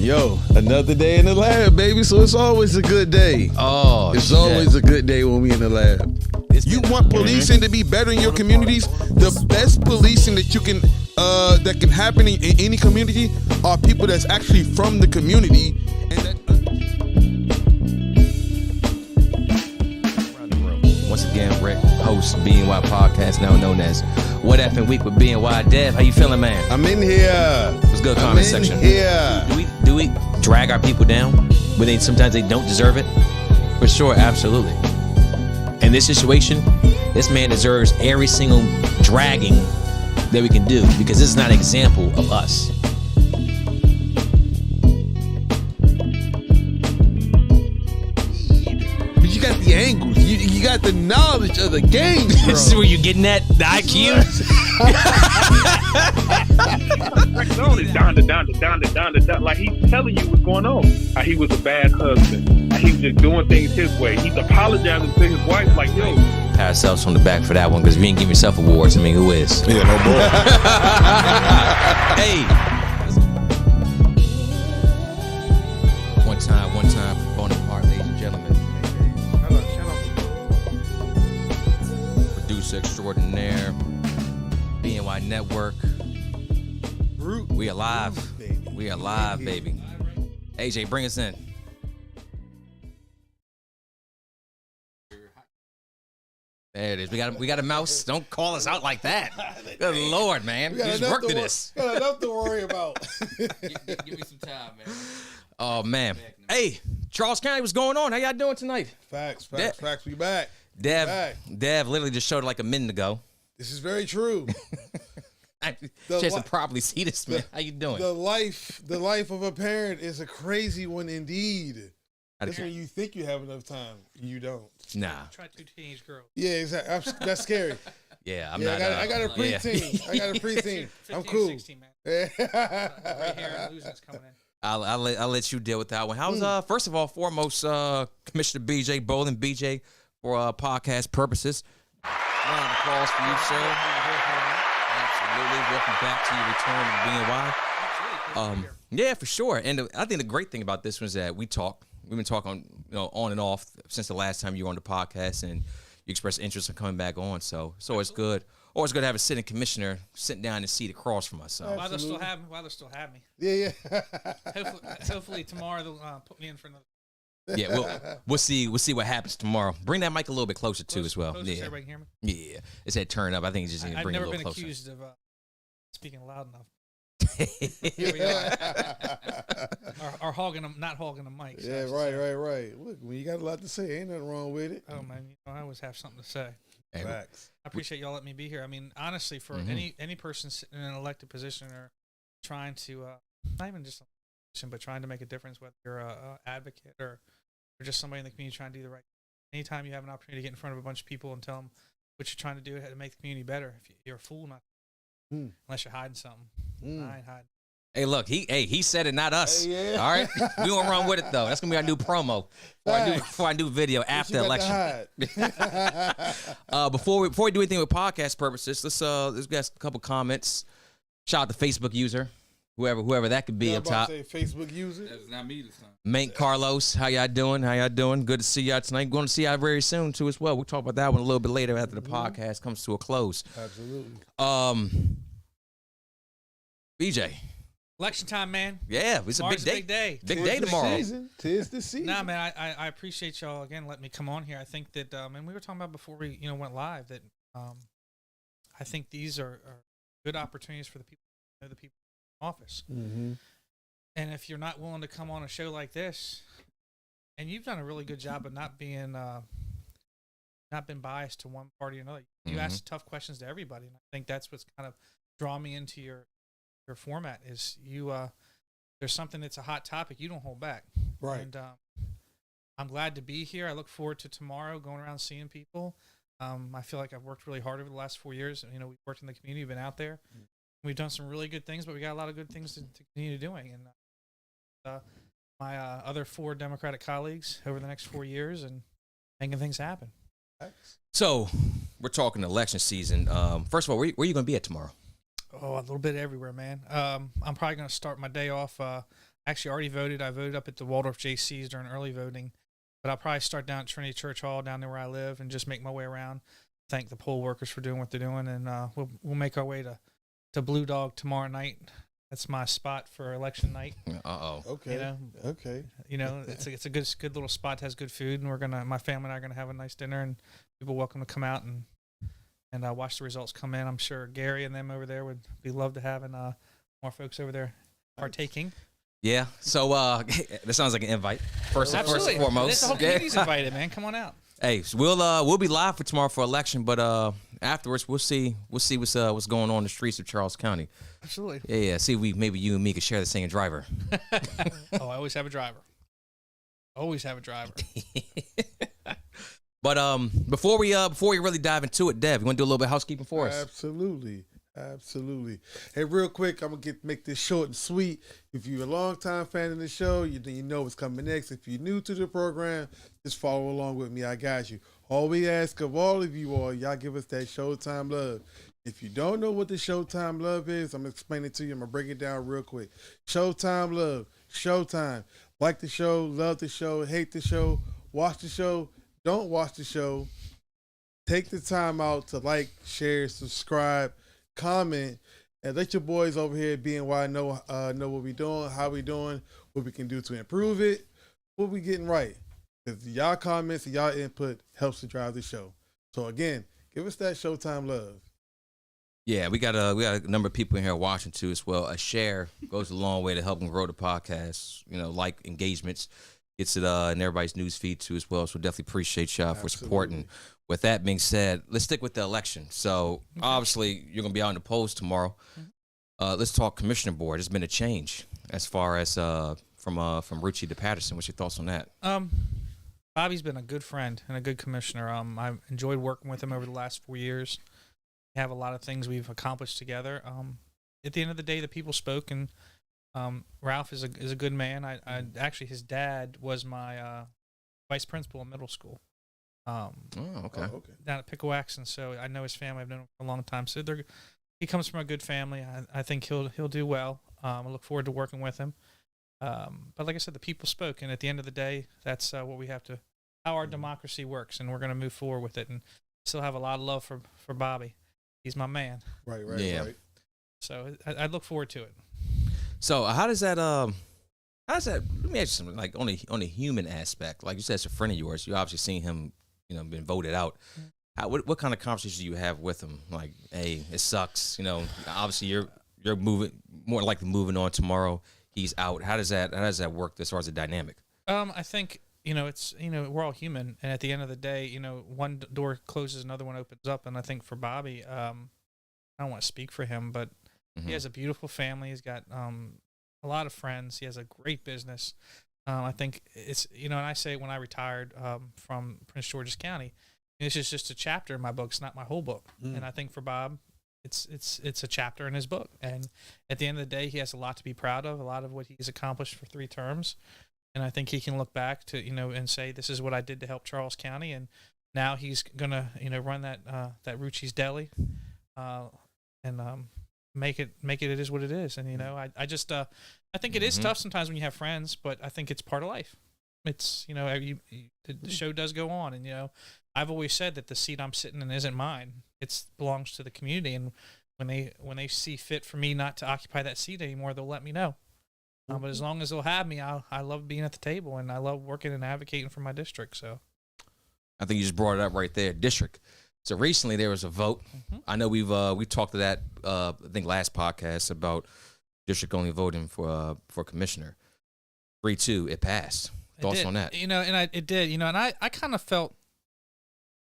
Yo, another day in the lab, baby. So it's always a good day. Oh, it's always a good day when we in the lab. You want policing to be better in your communities? The best policing that you can that can happen in any community are people that's actually from the community and that. Once again, Rick, host BNY podcast, now known as What Effing Week with BNY. Dev, how you feeling, man? I'm in here. It's good comment section. Yeah. Do we drag our people down when sometimes they don't deserve it? For sure, absolutely. In this situation, this man deserves every single dragging that we can do because this is not an example of us. But you got the angles. You got the knowledge of the game, bro. This is where you're getting at, the IQ. Down. Like he's telling you what's going on. How he was a bad husband. How he was just doing things his way. He's apologizing to his wife like, yo. Pat ourselves on the back for that one because we ain't giving yourself awards. I mean, who is? Yeah, no more. Hey. One time, Bonaparte, ladies and gentlemen. Producer extraordinaire, BNY Network. We alive. We alive, baby. AJ, bring us in. There it is. We got a mouse. Don't call us out like that. Good Lord, man. You just worked to this. Got enough to worry about. Give me some time, man. Oh, man. Hey, Charles County, what's going on? How y'all doing tonight? Facts. We back. Dev literally just showed it like a minute ago. This is very true. Chance to probably see this, man. How you doing? The life of a parent is a crazy one indeed. That's when you think you have enough time, you don't. Nah. Try 2 teenage girls. Yeah, exactly. That's scary. Yeah, I got a preteen. Yeah. I got a preteen. 15, I'm cool. 16, man. Gray hair and losing's coming in. I'll let you deal with that one. How's first of all, foremost, Commissioner BJ Bolin, BJ, for podcast purposes. Round of applause for you, sir. Absolutely. Welcome back to your return to BNY. Yeah, for sure. And I think the great thing about this one is that we've been talking, on and off since the last time you were on the podcast, and you expressed interest in coming back on. So it's always good. Always good to have a sitting commissioner sitting down and seat across from us. So. While they still have me. Yeah. Hopefully tomorrow they'll put me in for another. Yeah, we'll see what happens tomorrow. Bring that mic a little bit closer too as well. So everybody can hear me. Yeah, it's that turn up. I think it's just need to bring it a little closer. I've never been accused of speaking loud enough. Here we are. Or not hogging the mic. So yeah, right. Look, when you got a lot to say, ain't nothing wrong with it. Oh man, I always have something to say. Hey, facts. I appreciate y'all letting me be here. I mean, honestly, for any person sitting in an elected position or trying to, not even just a position, but trying to make a difference, whether you're a advocate or just somebody in the community trying to do the right thing. Anytime you have an opportunity to get in front of a bunch of people and tell them what you're trying to do to make the community better, if you're a fool, not unless you're hiding something. I ain't hiding. Hey, look, he said it, not us. Hey, yeah. All right, we gonna run with it though. That's gonna be our new promo before I do video after election. Before we do anything with podcast purposes, let's get a couple comments. Shout out to Facebook user, whoever that could be up top. Say Facebook user. That's not me this time. Mank Carlos, how y'all doing? Good to see y'all tonight. Going to see y'all very soon too as well. We'll talk about that one a little bit later after the podcast comes to a close. Absolutely. BJ. Election time, man. Yeah, it's a big day. Big day tomorrow. Tis the season. Nah, man, I appreciate y'all again letting me come on here. I think that, and we were talking about before we went live that I think these are good opportunities for the people in office. Mm-hmm. And if you're not willing to come on a show like this, and you've done a really good job of not been biased to one party or another. You ask tough questions to everybody, and I think that's what's kind of drawn me into your format is there's something that's a hot topic, you don't hold back. Right. And I'm glad to be here. I look forward to tomorrow going around seeing people. I feel like I've worked really hard over the last 4 years. We've worked in the community, been out there. We've done some really good things, but we got a lot of good things to continue doing. And my other 4 Democratic colleagues over the next 4 years and making things happen. So we're talking election season. First of all, where are you going to be at tomorrow? Oh, a little bit everywhere, man. I'm probably going to start my day off Actually, already voted. I voted up at the Waldorf JCs during early voting, but I'll probably start down at Trinity Church Hall down there where I live and just make my way around. Thank the poll workers for doing what they're doing, and we'll make our way to Blue Dog tomorrow night. That's my spot for election night. Okay. You know, Okay. You know, it's a good little spot. Has good food, and my family and I are gonna have a nice dinner, and people welcome to come out and watch the results come in. I'm sure Gary and them over there would be love to having more folks over there partaking. Yeah. So that sounds like an invite. First and foremost. The whole community's invited, man. Come on out. Hey, so we'll be live for tomorrow for election, but afterwards we'll see what's going on in the streets of Charles County. Absolutely. Yeah. See, maybe you and me could share the same driver. Oh, I always have a driver. Always have a driver. But before we really dive into it, Dev, you want to do a little bit of housekeeping for us? Absolutely. Hey, real quick, I'm gonna make this short and sweet. If you're a longtime fan of the show, you know what's coming next. If you're new to the program, just follow along with me. I got you. All we ask of all of you y'all give us that Showtime love. If you don't know what the Showtime love is, I'm gonna explain it to you. I'm gonna break it down real quick. Showtime love. Showtime. Like the show, love the show, hate the show, watch the show, don't watch the show. Take the time out to like, share, subscribe, comment, and let your boys over here at BNY know what we doing, how we doing, what we can do to improve it, what we getting right. Because y'all comments and y'all input helps to drive the show. So again, give us that Showtime love. Yeah, we got a number of people in here watching too as well. A share goes a long way to helping grow the podcast. You know, like engagements, gets it in everybody's news feed too as well. So definitely appreciate y'all for supporting. With that being said, let's stick with the election. So obviously you're gonna be out in the polls tomorrow. Let's talk commissioner board. There's been a change as far as from Rucci to Patterson. What's your thoughts on that? Bobby's been a good friend and a good commissioner. I've enjoyed working with him over the last 4 years. We have a lot of things we've accomplished together. At the end of the day, the people spoke, and Ralph is a good man. I actually, his dad was my vice principal in middle school. Okay. Down at Picklewax, so I know his family. I've known him for a long time. So he comes from a good family. I think he'll do well. I look forward to working with him. But like I said, the people spoke, and at the end of the day, that's what we have to, how our democracy works, and we're going to move forward with it, and still have a lot of love for Bobby. He's my man. Right. So I look forward to it. So how does that let me ask you something, like on a human aspect, like you said, it's a friend of yours. You obviously seen him, been voted out. What kind of conversations do you have with him? Like, hey, it sucks. Obviously you're more likely moving on tomorrow. He's out. How does that work as far as the dynamic? I think, it's, we're all human. And at the end of the day, one door closes, another one opens up. And I think for Bobby, I don't want to speak for him, but he has a beautiful family. He's got a lot of friends. He has a great business. I think it's, and I say when I retired from Prince George's County, this is just a chapter in my book. It's not my whole book. And I think for Bob, it's a chapter in his book. And at the end of the day, he has a lot to be proud of, a lot of what he's accomplished for 3 terms. And I think he can look back to, and say, this is what I did to help Charles County. And now he's going to, run that Rucci's Deli and make it is what it is. And, I just, I think it is tough sometimes when you have friends, but I think it's part of life. It's, the show does go on. And, I've always said that the seat I'm sitting in isn't mine. It belongs to the community. And when they see fit for me not to occupy that seat anymore, they'll let me know. But as long as they'll have me, I love being at the table, and I love working and advocating for my district. So, I think you just brought it up right there, district. So recently there was a vote. I know we talked to that I think last podcast about district only voting for commissioner. 3-2, it passed. Thoughts on that? It did. And I kind of felt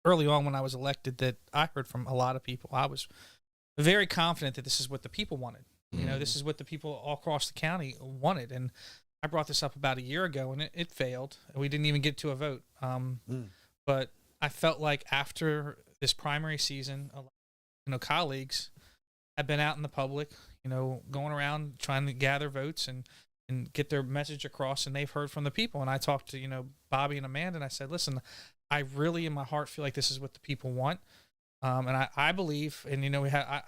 early on when I was elected that I heard from a lot of people. I was very confident that this is what the people wanted. This is what the people all across the county wanted. And I brought this up about a year ago, and it failed. We didn't even get to a vote. But I felt like after this primary season, colleagues have been out in the public, going around trying to gather votes and get their message across, and they've heard from the people. And I talked to, Bobby and Amanda, and I said, listen, I really in my heart feel like this is what the people want. And I believe, and we had,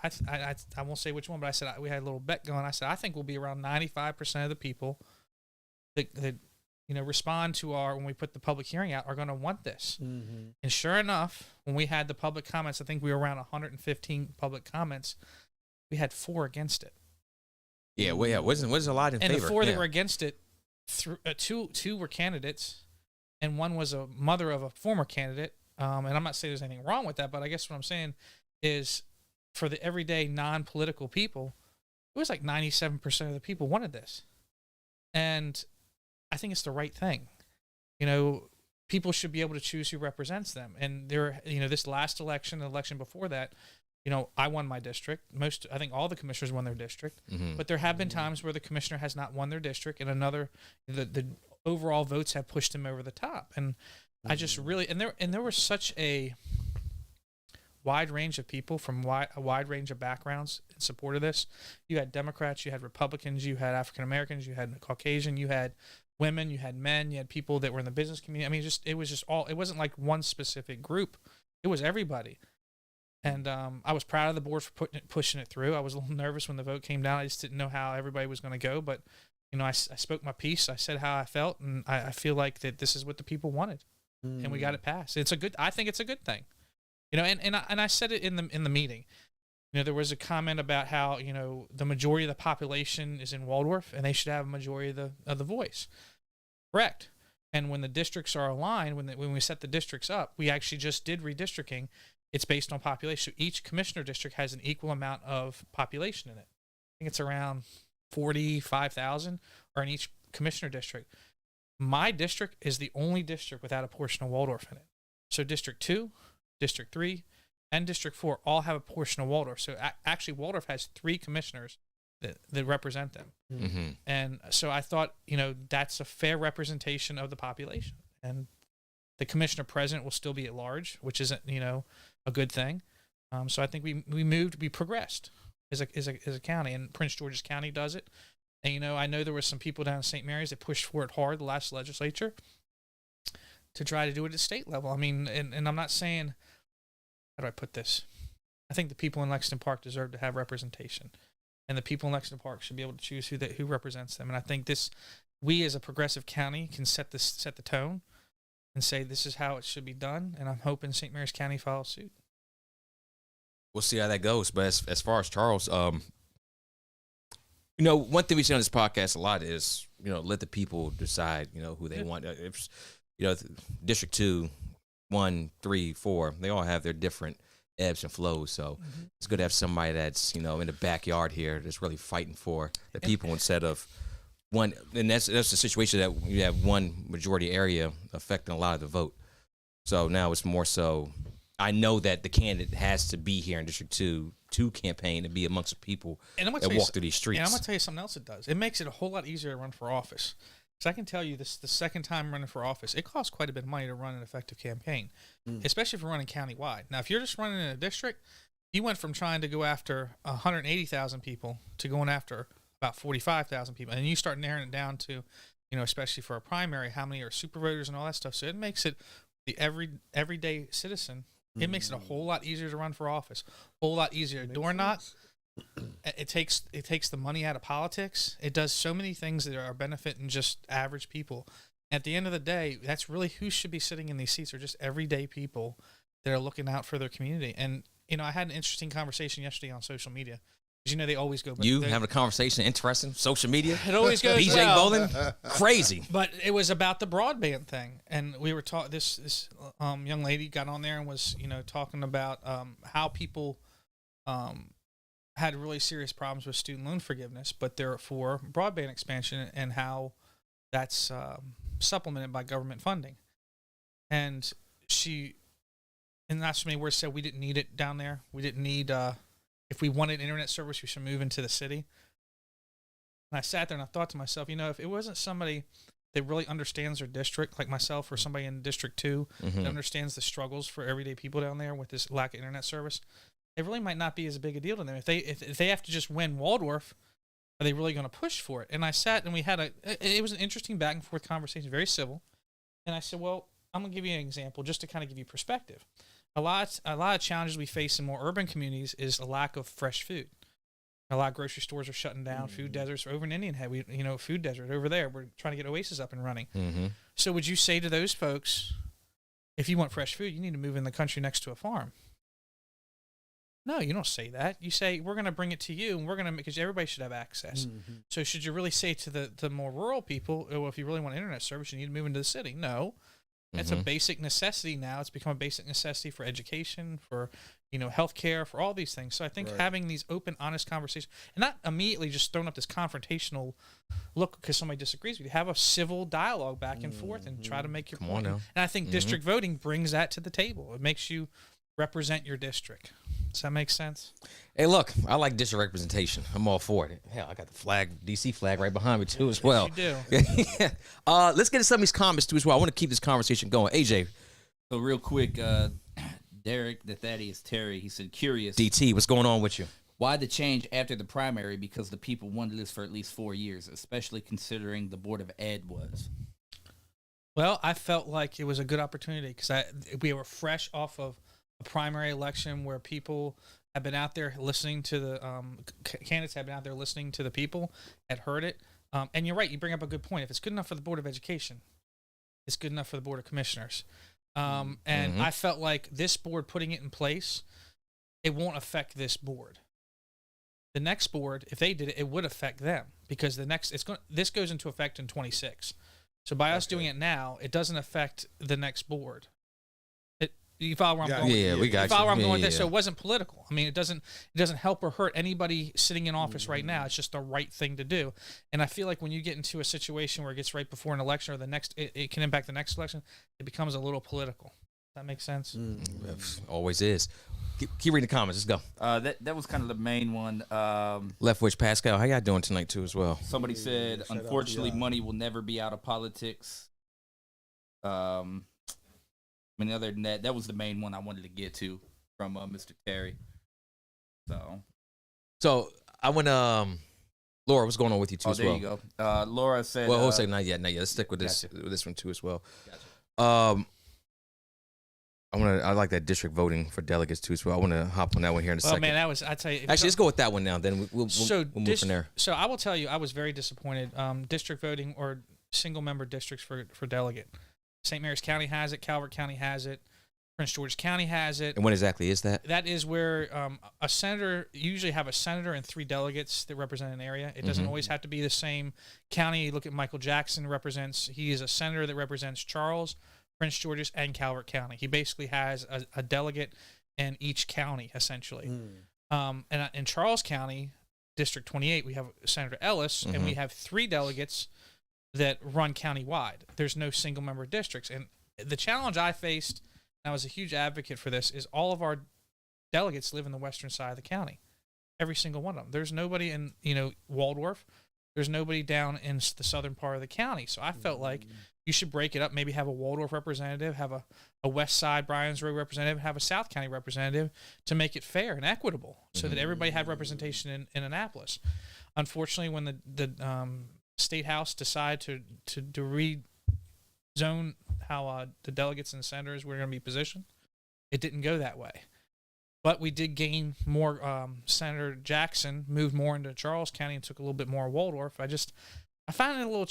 I won't say which one, but I said we had a little bet going. I said I think we'll be around 95% of the people that respond to when we put the public hearing out are going to want this. And sure enough, when we had the public comments, I think we were around 115 public comments. We had 4 against it. Yeah, well, yeah, wasn't a lot in favor. And the 4 that were against it, two were candidates, and one was a mother of a former candidate. And I'm not saying there's anything wrong with that, but I guess what I'm saying is, for the everyday non-political people, it was like 97% of the people wanted this, and I think it's the right thing. People should be able to choose who represents them. And this last election, the election before that, I won my district. I think all the commissioners won their district, but there have been times where the commissioner has not won their district, and the overall votes have pushed him over the top. And I just really, and there was such a wide range of people from a wide range of backgrounds in support of this. You had Democrats, you had Republicans, you had African Americans, you had Caucasian, you had women, you had men, you had people that were in the business community. I mean, it was just all. It wasn't like one specific group. It was everybody. And I was proud of the board for pushing it through. I was a little nervous when the vote came down. I just didn't know how everybody was going to go. But, I spoke my piece. I said how I felt, and I feel like that this is what the people wanted, and we got it passed. I think it's a good thing, And I said it in the meeting. There was a comment about how the majority of the population is in Waldorf, and they should have a majority of the voice. Correct. And when the districts are aligned, when we set the districts up, we actually just did redistricting. It's based on population. So each commissioner district has an equal amount of population in it. I think it's around 45,000 are in each commissioner district. My district is the only district without a portion of Waldorf in it. So District 2, District 3, and District 4 all have a portion of Waldorf. So actually Waldorf has 3 commissioners that represent them. And so I thought, that's a fair representation of the population. And the commissioner president will still be at large, which isn't, a good thing. So I think we progressed as a county, and Prince George's County does it. And, I know there were some people down in St. Mary's that pushed for it hard the last legislature to try to do it at state level. I mean, and I'm not saying, how do I put this? I think the people in Lexington Park deserve to have representation, and the people in Lexington Park should be able to choose who represents them. And I think we as a progressive county can set the tone and say this is how it should be done. And I'm hoping St. Mary's County follows suit. We'll see how that goes. But as far as Charles, one thing we say on this podcast a lot is, let the people decide, who they want. If District 2, 1, 3, 4, they all have their different ebbs and flows. So it's good to have somebody that's, in the backyard here that's really fighting for the people instead of one. And that's the situation that you have one majority area affecting a lot of the vote. So now it's more so, I know that the candidate has to be here in District 2 to campaign and be amongst the people that walk through these streets. And I'm going to tell you something else it does. It makes it a whole lot easier to run for office. So I can tell you this, the second time running for office, it costs quite a bit of money to run an effective campaign, especially if you're running countywide. Now, if you're just running in a district, you went from trying to go after 180,000 people to going after about 45,000 people. And you start narrowing it down to, especially for a primary, how many are super voters and all that stuff. So it makes it the everyday citizen. It makes it a whole lot easier to run for office, a whole lot easier to door knock. It takes the money out of politics. It does so many things that are benefiting just average people. At the end of the day, that's really who should be sitting in these seats, are just everyday people that are looking out for their community. And, I had an interesting conversation yesterday on social media. Because, they always go. You having a conversation, interesting, social media? It always goes BJ well. Bowling, crazy. But it was about the broadband thing. And we were talking, this young lady got on there and was, talking about how people had really serious problems with student loan forgiveness, but they're for broadband expansion and how that's supplemented by government funding. And that's me where it said we didn't need it down there. We didn't need, if we wanted internet service, we should move into the city. And I sat there and I thought to myself, if it wasn't somebody that really understands their district, like myself or somebody in District 2 that understands the struggles for everyday people down there with this lack of internet service, it really might not be as big a deal to them. If they have to just win Waldorf, are they really going to push for it? And I sat and we had it was an interesting back and forth conversation, very civil. And I said, well, I'm going to give you an example just to kind of give you perspective. A lot of challenges we face in more urban communities is a lack of fresh food. A lot of grocery stores are shutting down. Food deserts over in Indian Head. Food desert over there. We're trying to get Oasis up and running. So would you say to those folks, if you want fresh food, you need to move in the country next to a farm? No, you don't say that. You say, we're going to bring it to you, and we're going to, because everybody should have access. So should you really say to the more rural people, oh, well, if you really want internet service, you need to move into the city? No. It's a basic necessity now. It's become a basic necessity for education, for, healthcare, for all these things. So I think having these open, honest conversations, and not immediately just throwing up this confrontational look because somebody disagrees with you. Have a civil dialogue back and forth and try to make your point. And I think district voting brings that to the table. It makes you represent your district. Does that make sense? Hey, look, I like district representation. I'm all for it. Hell, I got the flag, DC flag right behind me, too, as well. Yes, you do. Let's get to some of these comments, too, as well. I want to keep this conversation going. AJ. So real quick, Derek, the Thaddeus Terry, he said, curious. DT, what's going on with you? Why the change after the primary? Because the people wanted this for at least 4 years, especially considering the Board of Ed was. Well, I felt like it was a good opportunity because we were fresh off of a primary election where people have been out there listening to the candidates have been out there listening to the people, had heard it. And you're right. You bring up a good point. If it's good enough for the Board of Education, it's good enough for the Board of Commissioners. And I felt like this board putting it in place, it won't affect this board. The next board, if they did it, it would affect them because this goes into effect in 26. So by us doing it now, it doesn't affect the next board. You follow where I'm going? Yeah, we got you. You follow where I'm going with this? So it wasn't political. I mean, it doesn't help or hurt anybody sitting in office right now. It's just the right thing to do. And I feel like when you get into a situation where it gets right before an election or the next, it can impact the next election. It becomes a little political. Does that make sense? Always is. Keep reading the comments. Let's go. That was kind of the main one. Left Witch Pascal, how y'all doing tonight too as well? Somebody said, unfortunately, money will never be out of politics. I mean, other than that, that was the main one I wanted to get to from Mr. Terry. So I went, Laura, what's going on with you too as well? There you go. Laura said. Well, hold on, not yet. Let's stick with this one too as well. Gotcha. I like that district voting for delegates too as well. I want to hop on that one here in a second. Man, I tell you. Actually, let's go with that one now. Then we'll move from there. So I will tell you, I was very disappointed. District voting or single member districts for delegate. St. Mary's County has it. Calvert County has it. Prince George's County has it. And when exactly is that? That is where a senator, you usually have a senator and 3 delegates that represent an area. It doesn't always have to be the same county. You look at Michael Jackson he is a senator that represents Charles, Prince George's, and Calvert County. He basically has a delegate in each county, essentially. And in Charles County, District 28, we have Senator Ellis, and we have 3 delegates that run countywide. There's no single member districts. And the challenge I faced, and I was a huge advocate for this, is all of our delegates live in the western side of the county. Every single one of them. There's nobody in, Waldorf. There's nobody down in the southern part of the county. So I felt like you should break it up, maybe have a Waldorf representative, have a west side Bryan's Road representative, have a South County representative to make it fair and equitable so that everybody had representation in Annapolis. Unfortunately, when the State House decided to rezone how the delegates and senators were going to be positioned, it didn't go that way. But we did gain more. Senator Jackson moved more into Charles County and took a little bit more Waldorf. I found it a little.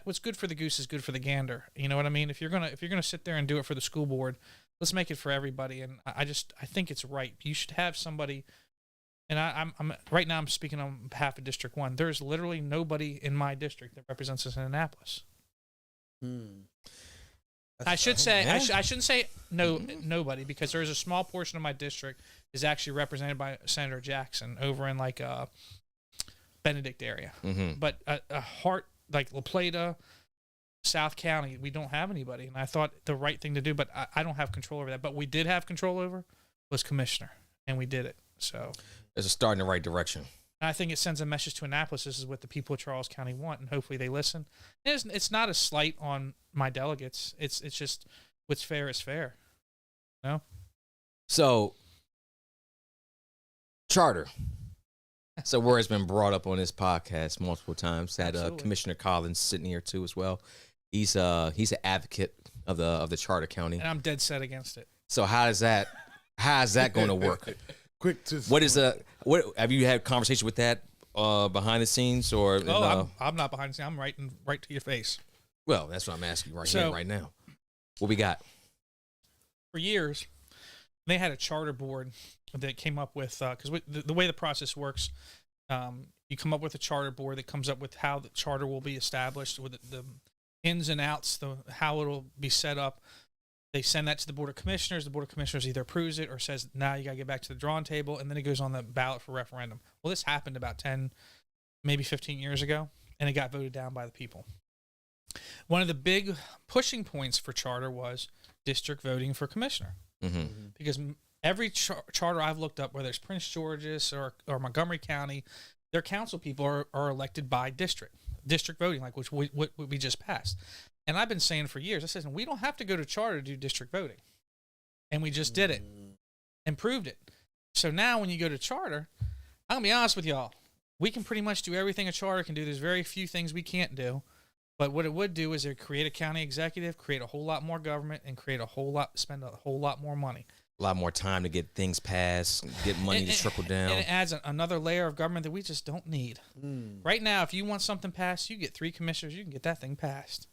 What's good for the goose is good for the gander. You know what I mean? If you're gonna sit there and do it for the school board, let's make it for everybody. And I think it's right. You should have somebody. And I'm right now I'm speaking on behalf of District 1. There's literally nobody in my district that represents us in Annapolis. I shouldn't say nobody, because there's a small portion of my district is actually represented by Senator Jackson over in Benedict area. But a heart like La Plata, South County, we don't have anybody. And I thought the right thing to do, but I don't have control over that. But we did have control over was commissioner, and we did it. So it's a start in the right direction. And I think it sends a message to Annapolis. This is what the people of Charles County want, and hopefully they listen. It's not a slight on my delegates. It's just what's fair is fair. No. So charter. So where it's been brought up on this podcast multiple times. Had Commissioner Collins sitting here too as well. He's an advocate of the charter county, and I'm dead set against it. So how is that going to work? Quick to What is what have you had conversation with that behind the scenes or? I'm not behind the scenes. I'm right to your face. Well, that's what I'm asking here right now. What we got? For years, they had a charter board that came up with because the way the process works, you come up with a charter board that comes up with how the charter will be established, with the ins and outs, how it'll be set up. They send that to the Board of Commissioners. The Board of Commissioners either approves it or says, "Now you got to get back to the drawing table," and then it goes on the ballot for referendum. Well, this happened about 10, maybe 15 years ago, and it got voted down by the people. One of the big pushing points for charter was district voting for commissioner, because every charter I've looked up, whether it's Prince George's or Montgomery County, their council people are elected by district voting, like which we just passed. And I've been saying for years, I said, we don't have to go to charter to do district voting. And we just did it and proved it. So now when you go to charter, I'm going to be honest with y'all, we can pretty much do everything a charter can do. There's very few things we can't do. But what it would do is it create a county executive, create a whole lot more government, and spend a whole lot more money. A lot more time to get things passed, get money to trickle down. And it adds another layer of government that we just don't need. Right now, if you want something passed, you get 3 commissioners, you can get that thing passed.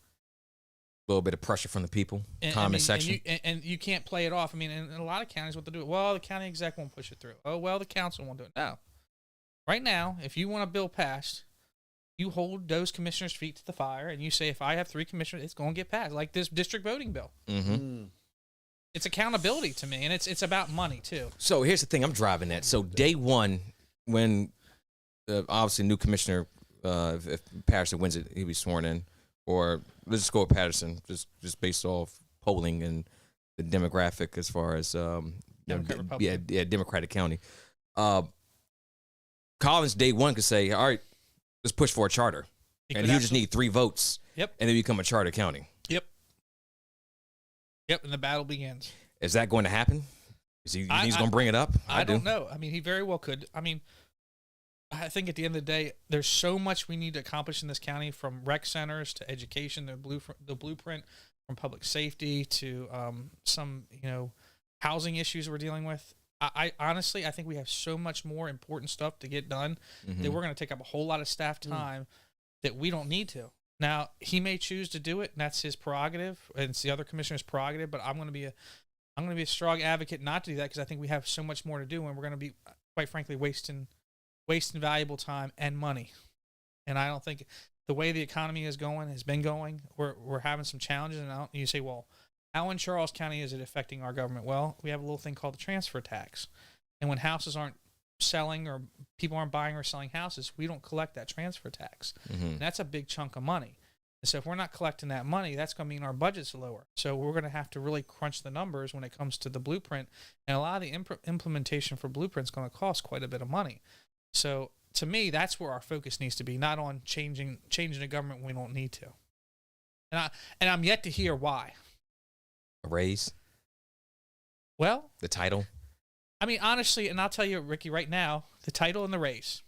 A little bit of pressure from the people, comment section. And you can't play it off. I mean, in a lot of counties, what they do, well, the county exec won't push it through. Oh, well, the council won't do it. No. Right now, if you want a bill passed, you hold those commissioners' feet to the fire, and you say, if I have 3 commissioners, it's going to get passed, like this district voting bill. It's accountability to me, and it's about money, too. So here's the thing I'm driving at. So day one, when obviously new commissioner, if Patterson wins it, he'll be sworn in. Or let's just go with Patterson, just based off polling and the demographic as far as Democratic County. Collins day one could say, all right, let's push for a charter, and he'll just need 3 votes. Yep. And then become a charter county. Yep, and the battle begins. Is that going to happen? Is he's going to bring it up? I don't know. I mean, he very well could. I mean, I think at the end of the day, there's so much we need to accomplish in this county, from rec centers to education, the blueprint from public safety to some housing issues we're dealing with. I honestly, I think we have so much more important stuff to get done that we're going to take up a whole lot of staff time that we don't need to. Now, he may choose to do it, and that's his prerogative, and it's the other commissioner's prerogative. But I'm going to be a strong advocate not to do that, because I think we have so much more to do, and we're going to be, quite frankly, wasting valuable time and money. And I don't think the way the economy has been going, we're having some challenges. And you say, well, how in Charles County is it affecting our government? Well, we have a little thing called the transfer tax. And when houses aren't selling, or people aren't buying or selling houses, we don't collect that transfer tax. And that's a big chunk of money. And so if we're not collecting that money, that's going to mean our budget's lower. So we're going to have to really crunch the numbers when it comes to the blueprint. And a lot of the implementation for blueprint's going to cost quite a bit of money. So to me, that's where our focus needs to be, not on changing the government when we don't need to. And I'm yet to hear why. A raise? Well, the title? I mean, honestly, and I'll tell you, Ricky, right now, the title and the raise.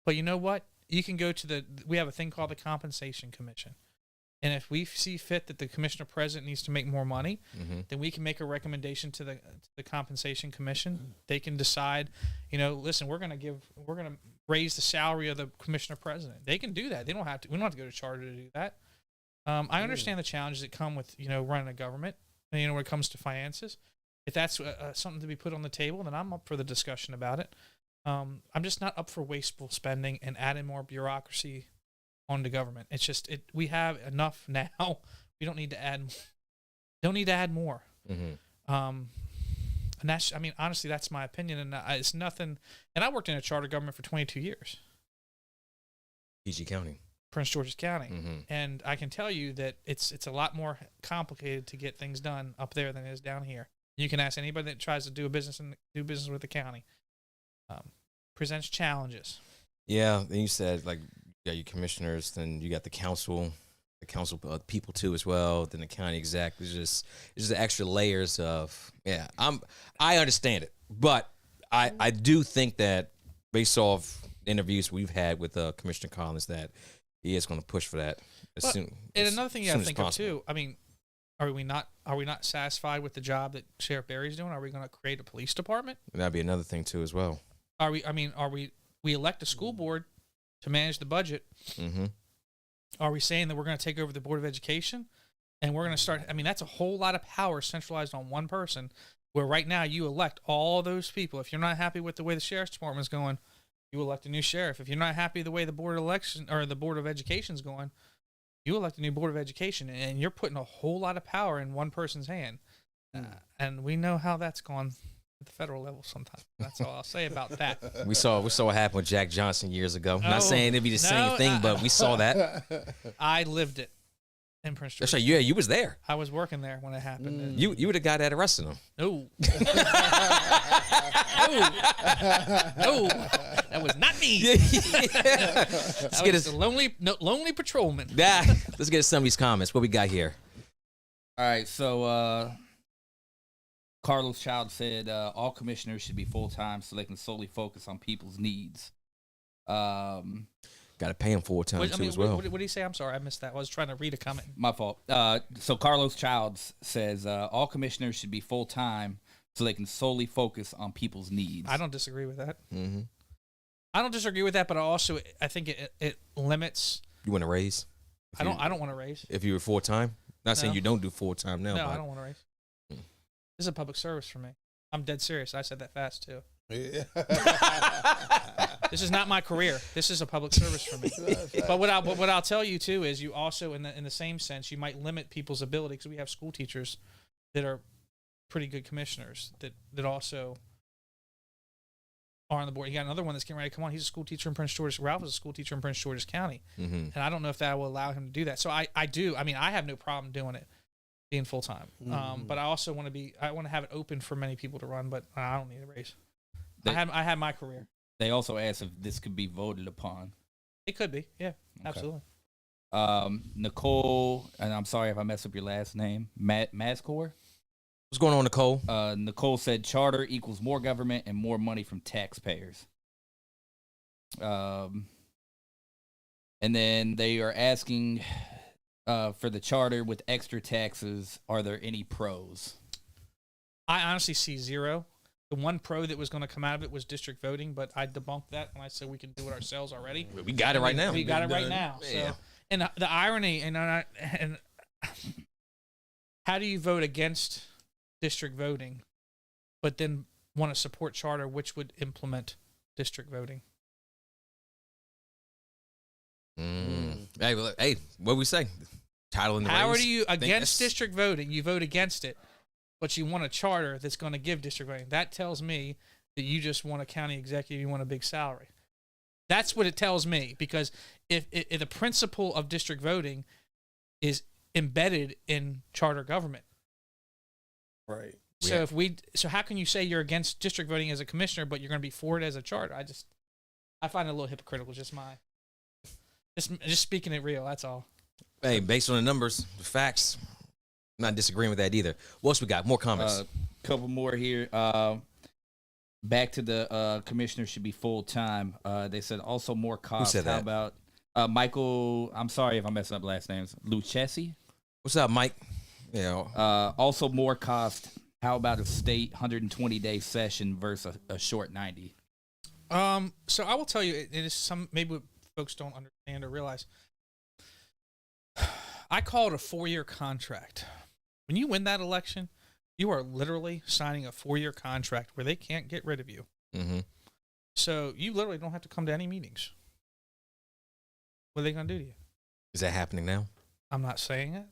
But you know what? You can go to we have a thing called the Compensation Commission. And if we see fit that the commissioner president needs to make more money, then we can make a recommendation to the Compensation Commission. They can decide, listen, we're going to raise the salary of the commissioner president. They can do that. We don't have to go to charter to do that. I understand the challenges that come with, running a government, when it comes to finances. If that's something to be put on the table, then I'm up for the discussion about it. I'm just not up for wasteful spending and adding more bureaucracy on the government. It's just we have enough now. We don't need to add more. And that's, I mean, honestly, that's my opinion, and it's nothing. And I worked in a charter government for 22 years. PG County. Prince George's County. And I can tell you that it's a lot more complicated to get things done up there than it is down here. You can ask anybody that tries to do business with the county. Presents challenges. Yeah, then you said, like, you got your commissioners, then you got the council people too as well, then the county exec. It's just the extra layers of, I understand it. But I do think that based off interviews we've had with Commissioner Collins, that he is going to push for that And another thing you got to think of too, I mean, Are we not satisfied with the job that Sheriff Barry's doing? Are we going to create a police department? And that'd be another thing too, as well. We elect a school board to manage the budget? Mm-hmm. Are we saying that we're going to take over the Board of Education, and we're going to start? I mean, that's a whole lot of power centralized on one person. Where right now you elect all those people. If you're not happy with the way the sheriff's department is going, you elect a new sheriff. If you're not happy the way the Board of Education is going, you elect a new Board of Education, and you're putting a whole lot of power in one person's hand. And we know how that's gone at the federal level sometimes. That's all I'll say about that. We saw what happened with Jack Johnson years ago. Not saying it'd be the same thing, but we saw that. I lived it in Prince George. That's right. Yeah, you was there. I was working there when it happened. You were the guy that arrested him. No. No. That was not me. Let's get the lonely patrolman. Let's get some of these comments. What we got here? All right, so Carlos Child said all commissioners should be full-time so they can solely focus on people's needs. Got to pay him full-time too as well. What did he say? I'm sorry, I missed that. I was trying to read a comment. My fault. So Carlos Childs says all commissioners should be full-time so they can solely focus on people's needs. I don't disagree with that. Mm-hmm. I don't disagree with that, but I think it limits. You want to raise? I don't want to raise. If you were full-time? Not saying you don't do full-time now. No, but I don't want to raise. This is a public service for me. I'm dead serious. I said that fast, too. Yeah. This is not my career. This is a public service for me. But what I'll tell you too is you also in the same sense you might limit people's ability because we have school teachers that are pretty good commissioners that also are on the board. You got another one that's getting ready to come on. He's a school teacher in Prince George's. Ralph is a school teacher in Prince George's County, and I don't know if that will allow him to do that. So I do. I mean, I have no problem doing it, being full time. But I also want to have it open for many people to run. But I don't need a raise. I have my career. They also asked if this could be voted upon. It could be, yeah, Okay. absolutely. Nicole, and I'm sorry if I mess up your last name, Mascor. What's going on, Nicole? Nicole said charter equals more government and more money from taxpayers. And then they are asking for the charter with extra taxes. Are there any pros? I honestly see zero. The one pro that was going to come out of it was district voting, but I debunked that when I said we can do it ourselves already. We got it right now. We got it right now. Yeah. So, and the irony, and how do you vote against district voting, but then want to support charter, which would implement district voting? Hey, what we say? Title in the How race? are you against district voting? You vote against it, but you want a charter that's going to give district voting. That tells me that you just want a county executive, you want a big salary. That's what it tells me, because if the principle of district voting is embedded in charter government. Right. So so how can you say you're against district voting as a commissioner, but you're going to be for it as a charter? I find it a little hypocritical. Just speaking it real. That's all. Hey, based on the numbers, the facts, I'm not disagreeing with that either. What else we got? More comments. Couple more here. Back to the commissioner should be full time. They said also more cost. Who said that? How about Michael? I'm sorry if I'm messing up last names. Lucchesi. What's up, Mike? Yeah. Also more cost. How about a state 120-day session versus a short 90? So I will tell you, it is maybe what folks don't understand or realize. I call it a 4-year contract. When you win that election, you are literally signing a 4-year contract where they can't get rid of you. Mm-hmm. So you literally don't have to come to any meetings. What are they going to do to you? Is that happening now? I'm not saying it.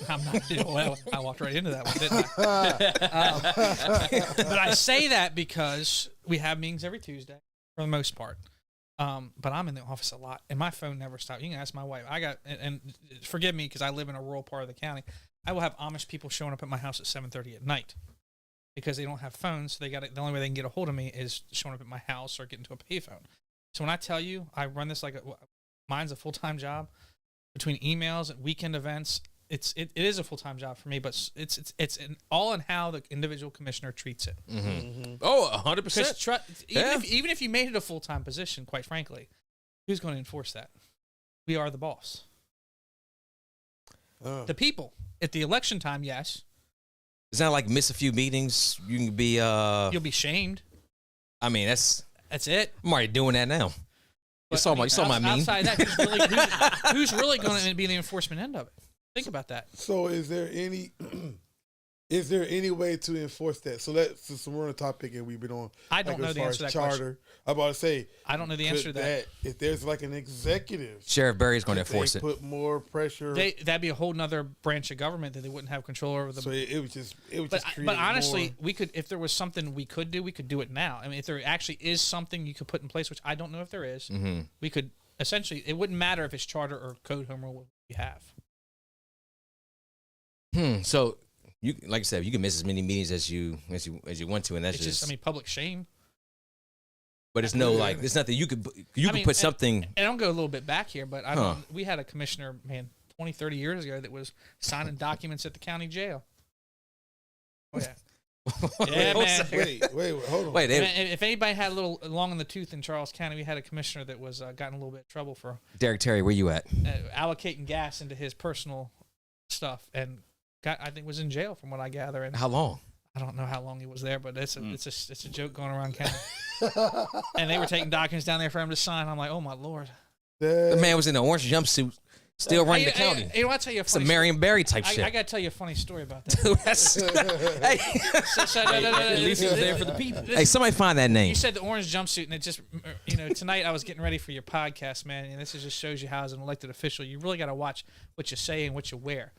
I'm not. Well, I walked right into that one, didn't I? But I say that because we have meetings every Tuesday for the most part. But I'm in the office a lot, and my phone never stops. You can ask my wife. And forgive me because I live in a rural part of the county. I will have Amish people showing up at my house at 7:30 at night because they don't have phones. So the only way they can get a hold of me is showing up at my house or getting to a payphone. So when I tell you I run this mine's a full-time job between emails and weekend events. It is a full-time job for me, but it's all in how the individual commissioner treats it. Mm-hmm. Mm-hmm. Oh, 100%. Even if you made it a full-time position, quite frankly, who's going to enforce that? We are the boss. The people. At the election time, yes. It's not like miss a few meetings. You can be. You'll be shamed. I mean, that's it. I'm already doing that now. You saw my meme. Outside that, who's really going to be the enforcement end of it? Think about that. So, is there any way to enforce that? So since we're on the topic and we've been on, I don't know the answer to that charter. question. I'm about to say, I don't know the answer to that. If there's like an executive, Sheriff Berry's going to enforce it. Put more pressure. That'd be a whole nother branch of government that they wouldn't have control over. So it would just But honestly, we could, if there was something we could do it now. I mean, if there actually is something you could put in place, which I don't know if there is, we could essentially. It wouldn't matter if it's charter or code home rule we have. So you, like I said, you can miss as many meetings as you want to, and that's it's just I mean, public shame. But it's no like there's nothing you could put something. And I'll go a little bit back here, but we had a commissioner, 20, 30 years ago that was signing documents at the county jail. Oh yeah. Yeah, man. Wait, hold on. Wait, if anybody had a little long in the tooth in Charles County, we had a commissioner that was gotten a little bit of trouble for Derek Terry. Where you at? Allocating gas into his personal stuff, and I think was in jail from what I gather. And how long? I don't know how long he was there, but it's a joke going around county. And they were taking documents down there for him to sign. I'm like, oh my Lord. The man was in an orange jumpsuit, still running the county. You know, I'll tell you a funny Some Marion Barry type shit. I got to tell you a funny story about that. At least he was there for the people. Hey, somebody find that name. You said the orange jumpsuit, and it just, tonight I was getting ready for your podcast, man, and this just shows you how, as an elected official, you really got to watch what you say and what you wear.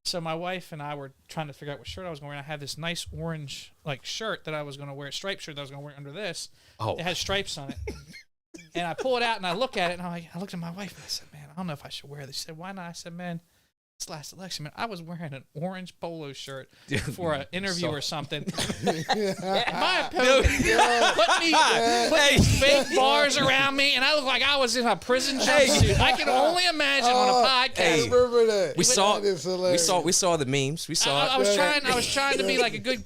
So my wife and I were trying to figure out what shirt I was going to wear. And I had this nice orange shirt that I was going to wear, striped shirt that I was going to wear under this. Oh. It had stripes on it. And I pull it out and I look at it, and I looked at my wife and I said, man, I don't know if I should wear this. She said, why not? I said, man, this last election, man, I was wearing an orange polo shirt for an interview or something. My opponent put these fake bars around me, and I looked like I was in a prison jumpsuit. I can only imagine on a podcast. I remember that. We saw the memes. We saw it. I was trying to be like a good,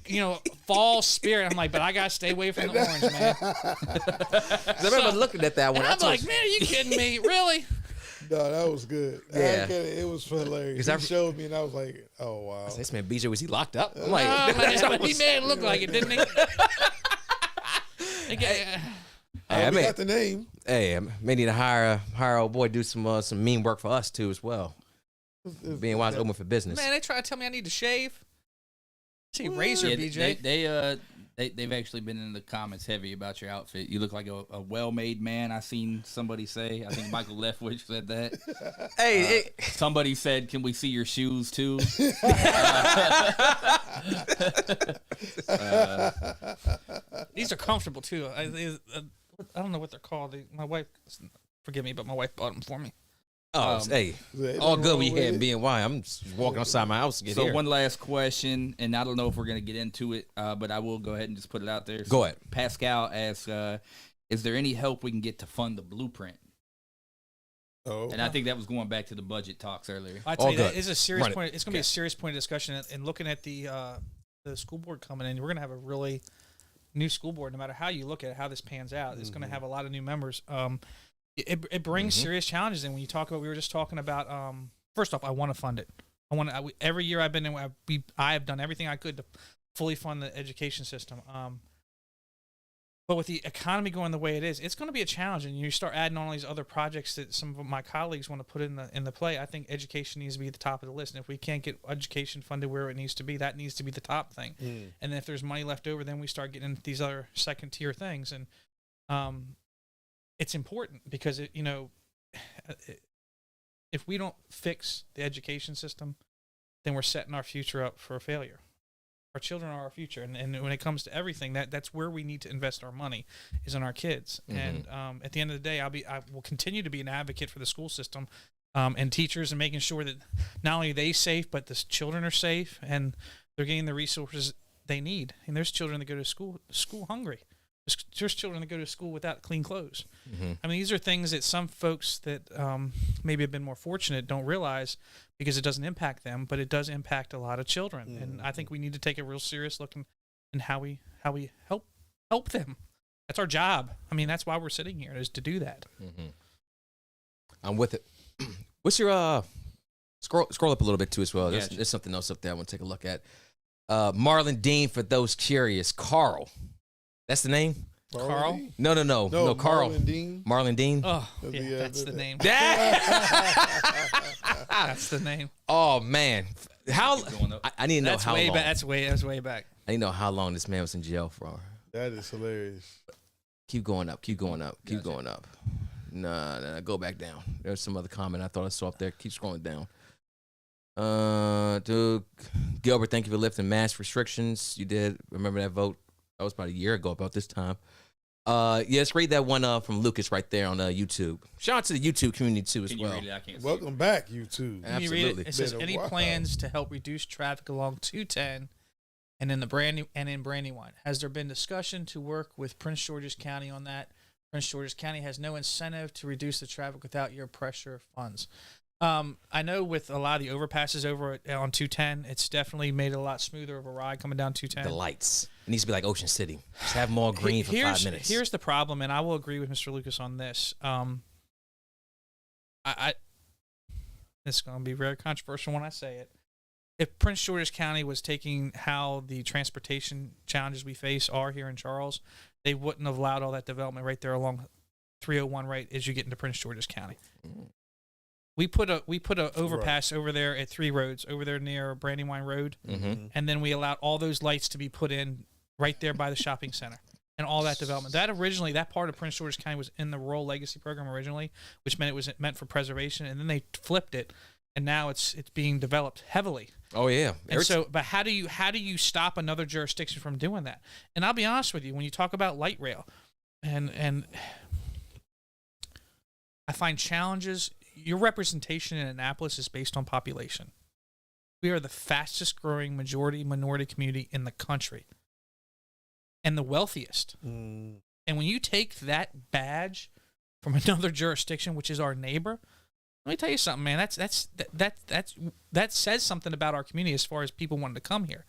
fall spirit. I'm like, but I gotta stay away from the orange, man. I remember looking at that one. I'm like, man, are you kidding me? Really? No, that was good. Yeah. It was hilarious. He showed me, and I was like, oh, wow. This man, BJ, was he locked up? I'm like, he made it look like it, didn't he? We got the name. Hey, I may need to hire old boy, do some meme work for us, too, as well. BNY's open for business. Man, they try to tell me I need to shave. See, razor, BJ. They've actually been in the comments heavy about your outfit. You look like a well-made man. I seen somebody say. I think Michael Leftwich said that. Hey, somebody said, "Can we see your shoes too?" These are comfortable too. I don't know what they're called. My wife, forgive me, but my wife bought them for me. Hey, all good we had BNY. I'm just walking outside my house to get here. So one last question, and I don't know if we're going to get into it, but I will go ahead and just put it out there. Go ahead. Pascal asks, is there any help we can get to fund the blueprint? Oh. And I think that was going back to the budget talks earlier. I tell you, that is a serious point. It's going to be a serious point of discussion. And looking at the school board coming in, we're going to have a really new school board. No matter how you look at it, how this pans out, it's going to have a lot of new members. It brings serious challenges in when you talk about. We were just talking about. First off, I want to fund it. Every year I've been in. I have done everything I could to fully fund the education system. But with the economy going the way it is, it's going to be a challenge. And you start adding on all these other projects that some of my colleagues want to put in the play. I think education needs to be at the top of the list. And if we can't get education funded where it needs to be, that needs to be the top thing. And if there's money left over, then we start getting into these other second tier things. And it's important because if we don't fix the education system, then we're setting our future up for a failure. Our children are our future, and when it comes to everything, that's where we need to invest our money, is in our kids. And at the end of the day, I will continue to be an advocate for the school system and teachers, and making sure that not only are they safe, but the children are safe and they're getting the resources they need. And there's children that go to school hungry. There's children that go to school without clean clothes. I mean, these are things that some folks that maybe have been more fortunate don't realize, because it doesn't impact them, but it does impact a lot of children. And I think we need to take a real serious look in how we help them. That's our job. I mean, that's why we're sitting here, is to do that. I'm with it. What's your Scroll up a little bit too as well. Gotcha. There's something else up there I want to take a look at. Marlon Dean, for those curious. Carl. That's the name? Carl? No, Carl. Marlon Dean. Marlon Dean. Oh, That'd yeah, be, that's the name. That- That's the name. Oh man, how? Going up. I need to know That's how way long. back. That's way back. I need to know how long this man was in jail for. That is hilarious. Keep going up. Keep going up. Keep going up. Nah, go back down. There's some other comment I thought I saw up there. Keep scrolling down. Dude, Gilbert, thank you for lifting mask restrictions. You did. Remember that vote? That was about a year ago, about this time. Yeah, let's read that one from Lucas right there on YouTube. Shout out to the YouTube community too as Can you well. read it? I can't see Welcome back, you two. Can you read Absolutely. it? It says Been a any while. plans to help reduce traffic along 210 and in Brandywine. Has there been discussion to work with Prince George's County on that? Prince George's County has no incentive to reduce the traffic without your pressure funds. I know with a lot of the overpasses over on 210, it's definitely made it a lot smoother of a ride coming down 210. The lights. It needs to be like Ocean City. Just have more green for 5 minutes. Here's the problem, and I will agree with Mr. Lucas on this. It's going to be very controversial when I say it. If Prince George's County was taking how the transportation challenges we face are here in Charles, they wouldn't have allowed all that development right there along 301 right as you get into Prince George's County. We put a overpass over there at 3 Roads over there near Brandywine Road, and then we allowed all those lights to be put in right there by the shopping center and all that development. That part of Prince George's County was in the Rural Legacy Program originally, which meant it was meant for preservation, and then they flipped it, and now it's being developed heavily. Oh yeah. And so, but how do you stop another jurisdiction from doing that? And I'll be honest with you, when you talk about light rail, and I find challenges. Your representation in Annapolis is based on population. We are the fastest growing minority community in the country, and the wealthiest. And when you take that badge from another jurisdiction, which is our neighbor, let me tell you something, man. That says something about our community as far as people wanting to come here.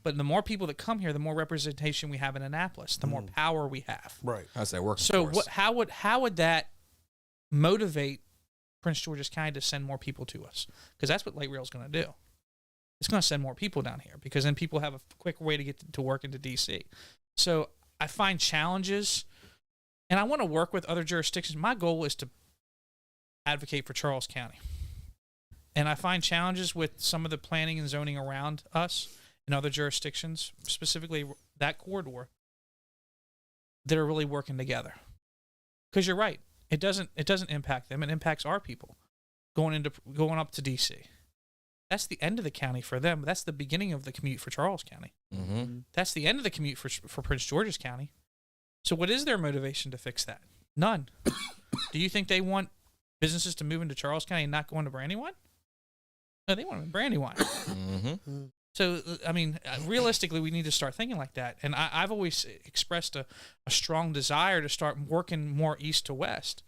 But the more people that come here, the more representation we have in Annapolis, the more power we have. Right. How's that work? So how would that motivate Prince George's County to send more people to us? Because that's what light rail is going to do. It's going to send more people down here because then people have a quick way to get to work into DC. So I find challenges, and I want to work with other jurisdictions. My goal is to advocate for Charles County. And I find challenges with some of the planning and zoning around us in other jurisdictions, specifically that corridor, that are really working together. Because you're right. It doesn't impact them. It impacts our people going up to DC. That's the end of the county for them. That's the beginning of the commute for Charles County. That's the end of the commute for Prince George's County. So what is their motivation to fix that? None. Do you think they want businesses to move into Charles County and not go into Brandywine? No, they want to Brandywine. So, I mean, realistically, we need to start thinking like that. And I've always expressed a strong desire to start working more east to west,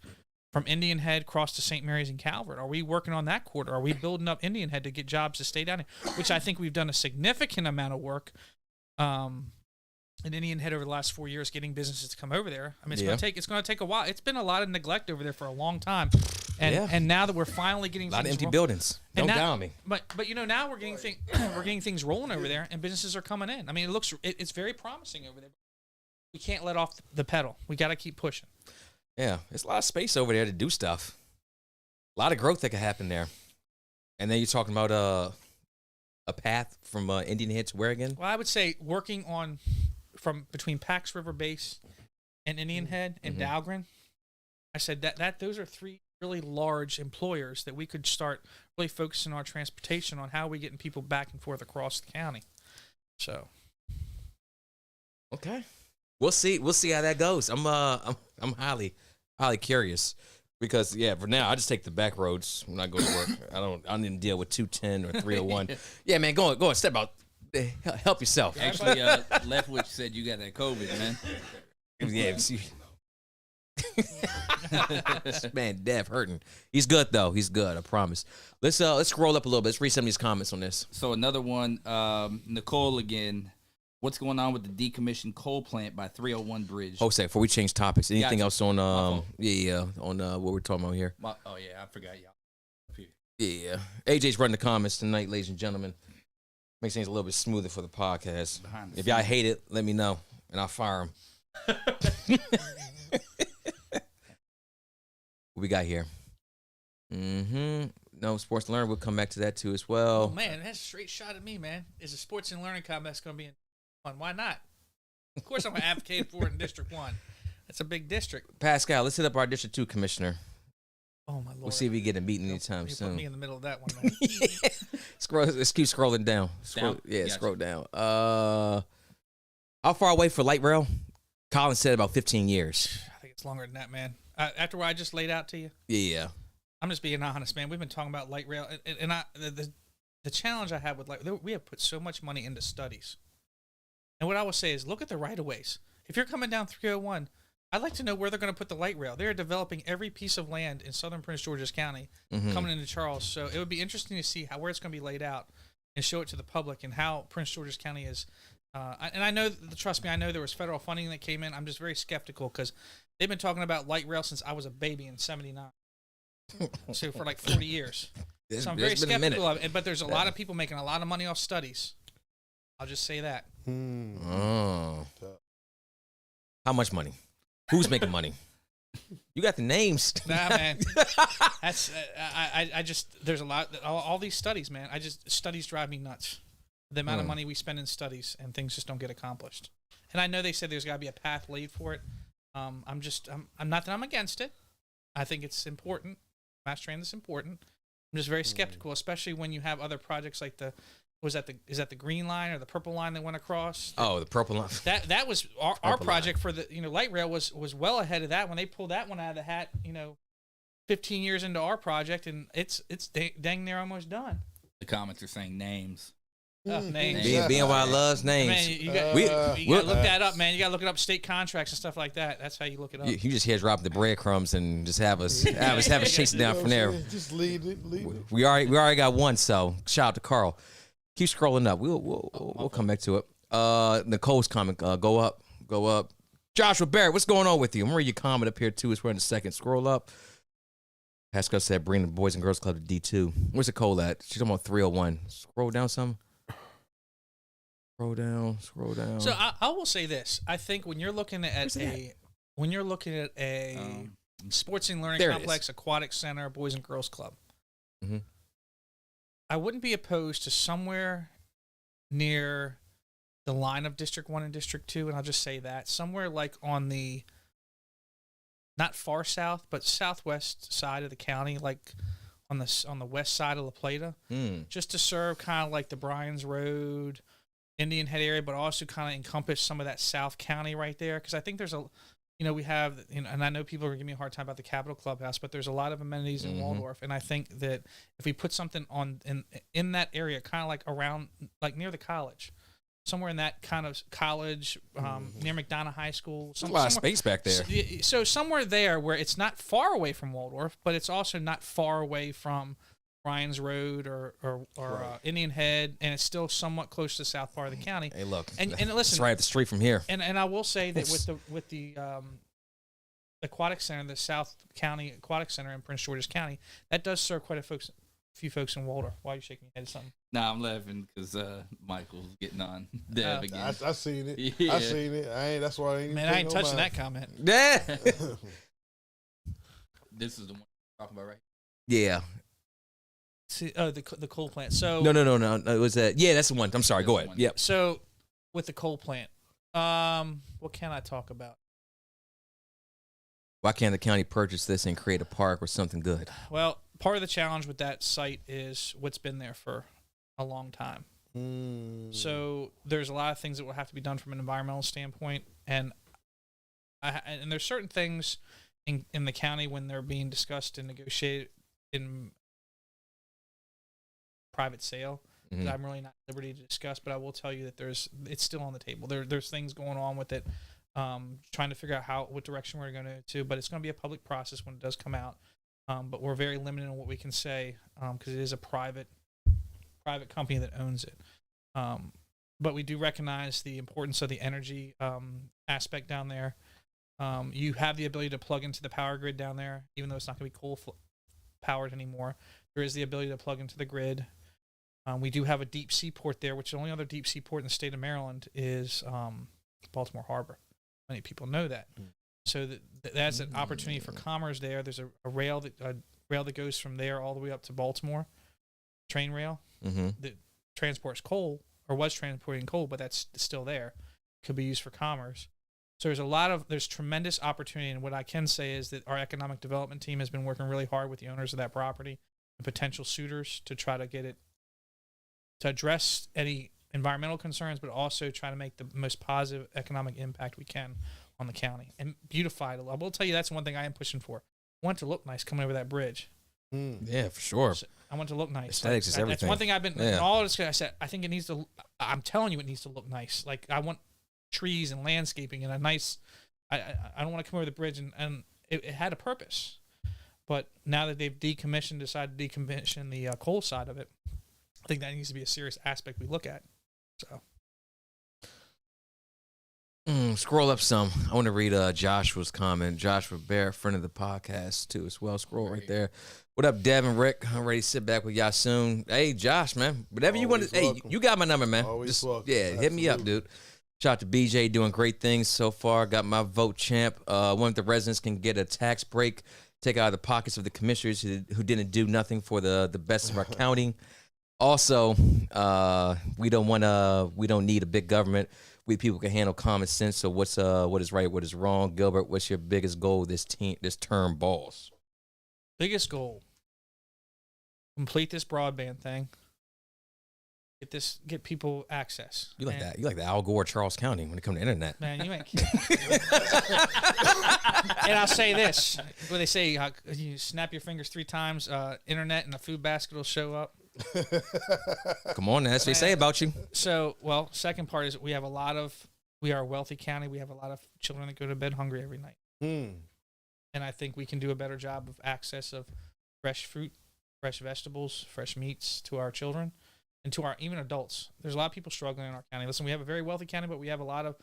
from Indian Head across to St. Mary's and Calvert. Are we working on that corridor? Are we building up Indian Head to get jobs to stay down here? Which I think we've done a significant amount of work in Indian Head over the last 4 years, getting businesses to come over there. I mean, it's going to take a while. It's been a lot of neglect over there for a long time, and now that we're finally getting a lot of empty rolling, buildings. Don't now, down me. But you know, now we're getting things rolling over there, and businesses are coming in. I mean, it's very promising over there. We can't let off the pedal. We got to keep pushing. Yeah, there's a lot of space over there to do stuff. A lot of growth that could happen there. And then you're talking about a path from Indian Head to where again? Well, I would say working on from between Pax River Base and Indian Head and Dahlgren. I said that those are 3 really large employers that we could start really focusing our transportation on how we getting people back and forth across the county. So, okay, we'll see how that goes. I'm highly curious because for now I just take the back roads when I go to work. I didn't deal with 210 or 301. Yeah, man, go on, step out. Help yourself. Actually, Leftwich said you got that COVID, man. Yeah, see. This man Dev hurting. He's good though. He's good. I promise. Let's scroll up a little bit. Let's read some of these comments on this. So another one, Nicole again. What's going on with the decommissioned coal plant by 301 Bridge? Oh, before we change topics, anything Gotcha. else on on what we're talking about here? Oh yeah, I forgot y'all. Yeah. AJ's running the comments tonight, ladies and gentlemen. Makes things a little bit smoother for the podcast. If y'all hate it, let me know, and I'll fire him. What we got here? No, Sports and Learning. We'll come back to that, too, as well. Oh, man, that's a straight shot at me, man. Is a Sports and Learning complex going to be in Why not? Of course I'm going to advocate for it in District 1. That's a big district. Pascal, let's hit up our District 2 commissioner. Oh, my Lord. We'll see if we get a meeting anytime soon. Put me in the middle of that one, man. Let's keep scrolling down. Scroll down. How far away for light rail? Colin said about 15 years. I think it's longer than that, man. After what I just laid out to you. Yeah. I'm just being honest, man. We've been talking about light rail, and the challenge I have with light, we have put so much money into studies. And what I will say is, look at the right-of-ways. If you're coming down 301, I'd like to know where they're going to put the light rail. They're developing every piece of land in southern Prince George's County coming into Charles. So it would be interesting to see where it's going to be laid out and show it to the public and how Prince George's County is. And I know, trust me, I know there was federal funding that came in. I'm just very skeptical because they've been talking about light rail since I was a baby in '79. So for like 40 years. So I'm very skeptical of it. But there's a lot of people making a lot of money off studies. I'll just say that. Oh. How much money? Who's making money? You got the names. Nah, man. That's I just there's a lot. All these studies, man. Studies drive me nuts. The amount of money we spend in studies and things just don't get accomplished. And I know they said there's got to be a path laid for it. I'm not that I'm against it. I think it's important. Mass transit is important. I'm just very skeptical, especially when you have other projects like is that the green line or the purple line that went across? Oh, the purple line. That was our project for the light rail was well ahead of that when they pulled that one out of the hat. 15 years into our project, and it's dang near almost done. The comments are saying names. Names. BNY loves names. Man, you got to look that up, man. You got to look it up, state contracts and stuff like that. That's how you look it up. You just hear dropping the breadcrumbs and just have us chasing down from there. Just lead it. We already got one. So shout out to Carl. Keep scrolling up. We'll come back to it. Nicole's comment. Go up. Joshua Barrett, what's going on with you? I'm reading your comment up here too. It's we're in a second. Scroll up. Pascal said, "Bring the Boys and Girls Club to D2." Where's Nicole at? She's talking about 301. Scroll down some. Scroll down. So I will say this: I think when you're looking at a sports and learning complex, aquatic center, Boys and Girls Club, I wouldn't be opposed to somewhere near the line of District 1 and District 2, and I'll just say that somewhere like on the not far south, but southwest side of the county, like on the west side of La Plata, just to serve kind of like the Bryan's Road, Indian Head area, but also kind of encompass some of that South County right there. Because I think there's we have, and I know people are giving me a hard time about the Capitol Clubhouse, but there's a lot of amenities in Waldorf, and I think that if we put something on in that area, kind of like around, like near the college, somewhere in that kind of college, near McDonough High School. There's a lot of space back there. So somewhere there where it's not far away from Waldorf, but it's also not far away from Bryan's Road or Indian Head, and it's still somewhat close to the south part of the county. Hey, look, and listen, it's right up the street from here. And I will say that with the aquatic center, the South County Aquatic Center in Prince George's County, that does serve quite a few folks in Waldorf. Why are you shaking your head at something? Nah, I'm laughing because Michael's getting on Deb again. I seen it. Yeah. I seen it. That's why I ain't. Man, I ain't touching that comment. Yeah. This is the one we're talking about, right? Yeah. See, the coal plant. So No. It was that's the one. I'm sorry. Go ahead. Yep. So with the coal plant, what can I talk about? Why can't the county purchase this and create a park or something good? Well, part of the challenge with that site is what's been there for a long time. So there's a lot of things that will have to be done from an environmental standpoint, and there's certain things in the county when they're being discussed and negotiated in private sale that I'm really not at liberty to discuss, but I will tell you that it's still on the table. There's things going on with it, trying to figure out what direction we're going to, but it's going to be a public process when it does come out. But we're very limited on what we can say because it is a private company that owns it. But we do recognize the importance of the energy aspect down there. You have the ability to plug into the power grid down there, even though it's not going to be coal powered anymore. There is the ability to plug into the grid. We do have a deep sea port there, which the only other deep sea port in the state of Maryland is Baltimore Harbor. Many people know that. So that's an opportunity for commerce there. There's a rail that goes from there all the way up to Baltimore, train rail that transports coal, or was transporting coal, but that's still there. Could be used for commerce. So there's tremendous opportunity. And what I can say is that our economic development team has been working really hard with the owners of that property and potential suitors to try to get it, to address any environmental concerns, but also try to make the most positive economic impact we can on the county and beautify it. I will tell you, that's one thing I am pushing for. I want it to look nice coming over that bridge. Yeah, for sure. So I want it to look nice. Aesthetics is everything. That's one thing I've been, all this, I said, I think it needs to, I'm telling you, it needs to look nice. Like, I want trees and landscaping and a nice, I don't want to come over the bridge, and it had a purpose. But now that they've decided to decommission the coal side of it, I think that needs to be a serious aspect we look at. So, scroll up some. I want to read Joshua's comment. Joshua Bear, friend of the podcast too, as well. Scroll right there. What up, Devin, Rick? I'm ready to sit back with y'all soon. Hey, Josh, man, whatever you want to. Hey, you got my number, man. Always welcome. Yeah, Absolutely. hit me up, dude. Shout out to BJ, doing great things so far. Got my vote, champ. One of the residents can get a tax break, take out of the pockets of the commissioners who didn't do nothing for the best of our county. Also, we don't need a big government. We people can handle common sense. So what is right, what is wrong? Gilbert, what's your biggest goal this term, balls? Biggest goal: complete this broadband thing. Get people access. You like that? You like the Al Gore, Charles County when it comes to internet? Man, you ain't kidding. And I'll say this: what they say, you snap your fingers 3 times, internet and a food basket will show up. Come on, that's what they say about you. So, second part is we are a wealthy county. We have a lot of children that go to bed hungry every night. And I think we can do a better job of access of fresh fruit, fresh vegetables, fresh meats to our children and to our even adults. There's a lot of people struggling in our county. Listen, we have a very wealthy county, but we have a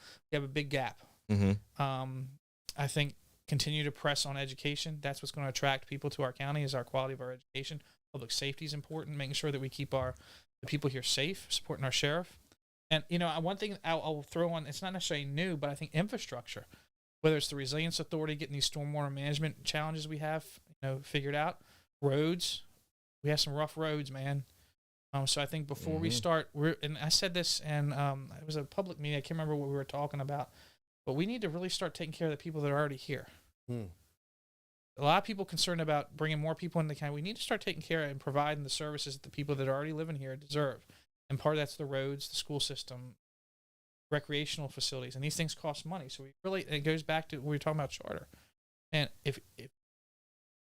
big gap. I think continue to press on education. That's what's going to attract people to our county, is our quality of our education. Public safety is important, making sure that we keep the people here safe, supporting our sheriff. And, one thing I'll throw on, it's not necessarily new, but I think infrastructure, whether it's the Resilience Authority getting these stormwater management challenges we have, figured out, roads, we have some rough roads, man. So I think before we start, and I said this, and it was a public meeting, I can't remember what we were talking about, but we need to really start taking care of the people that are already here. A lot of people concerned about bringing more people into the county. We need to start taking care of and providing the services that the people that are already living here deserve. And part of that's the roads, the school system, recreational facilities, and these things cost money. So it goes back to what we were talking about charter. And if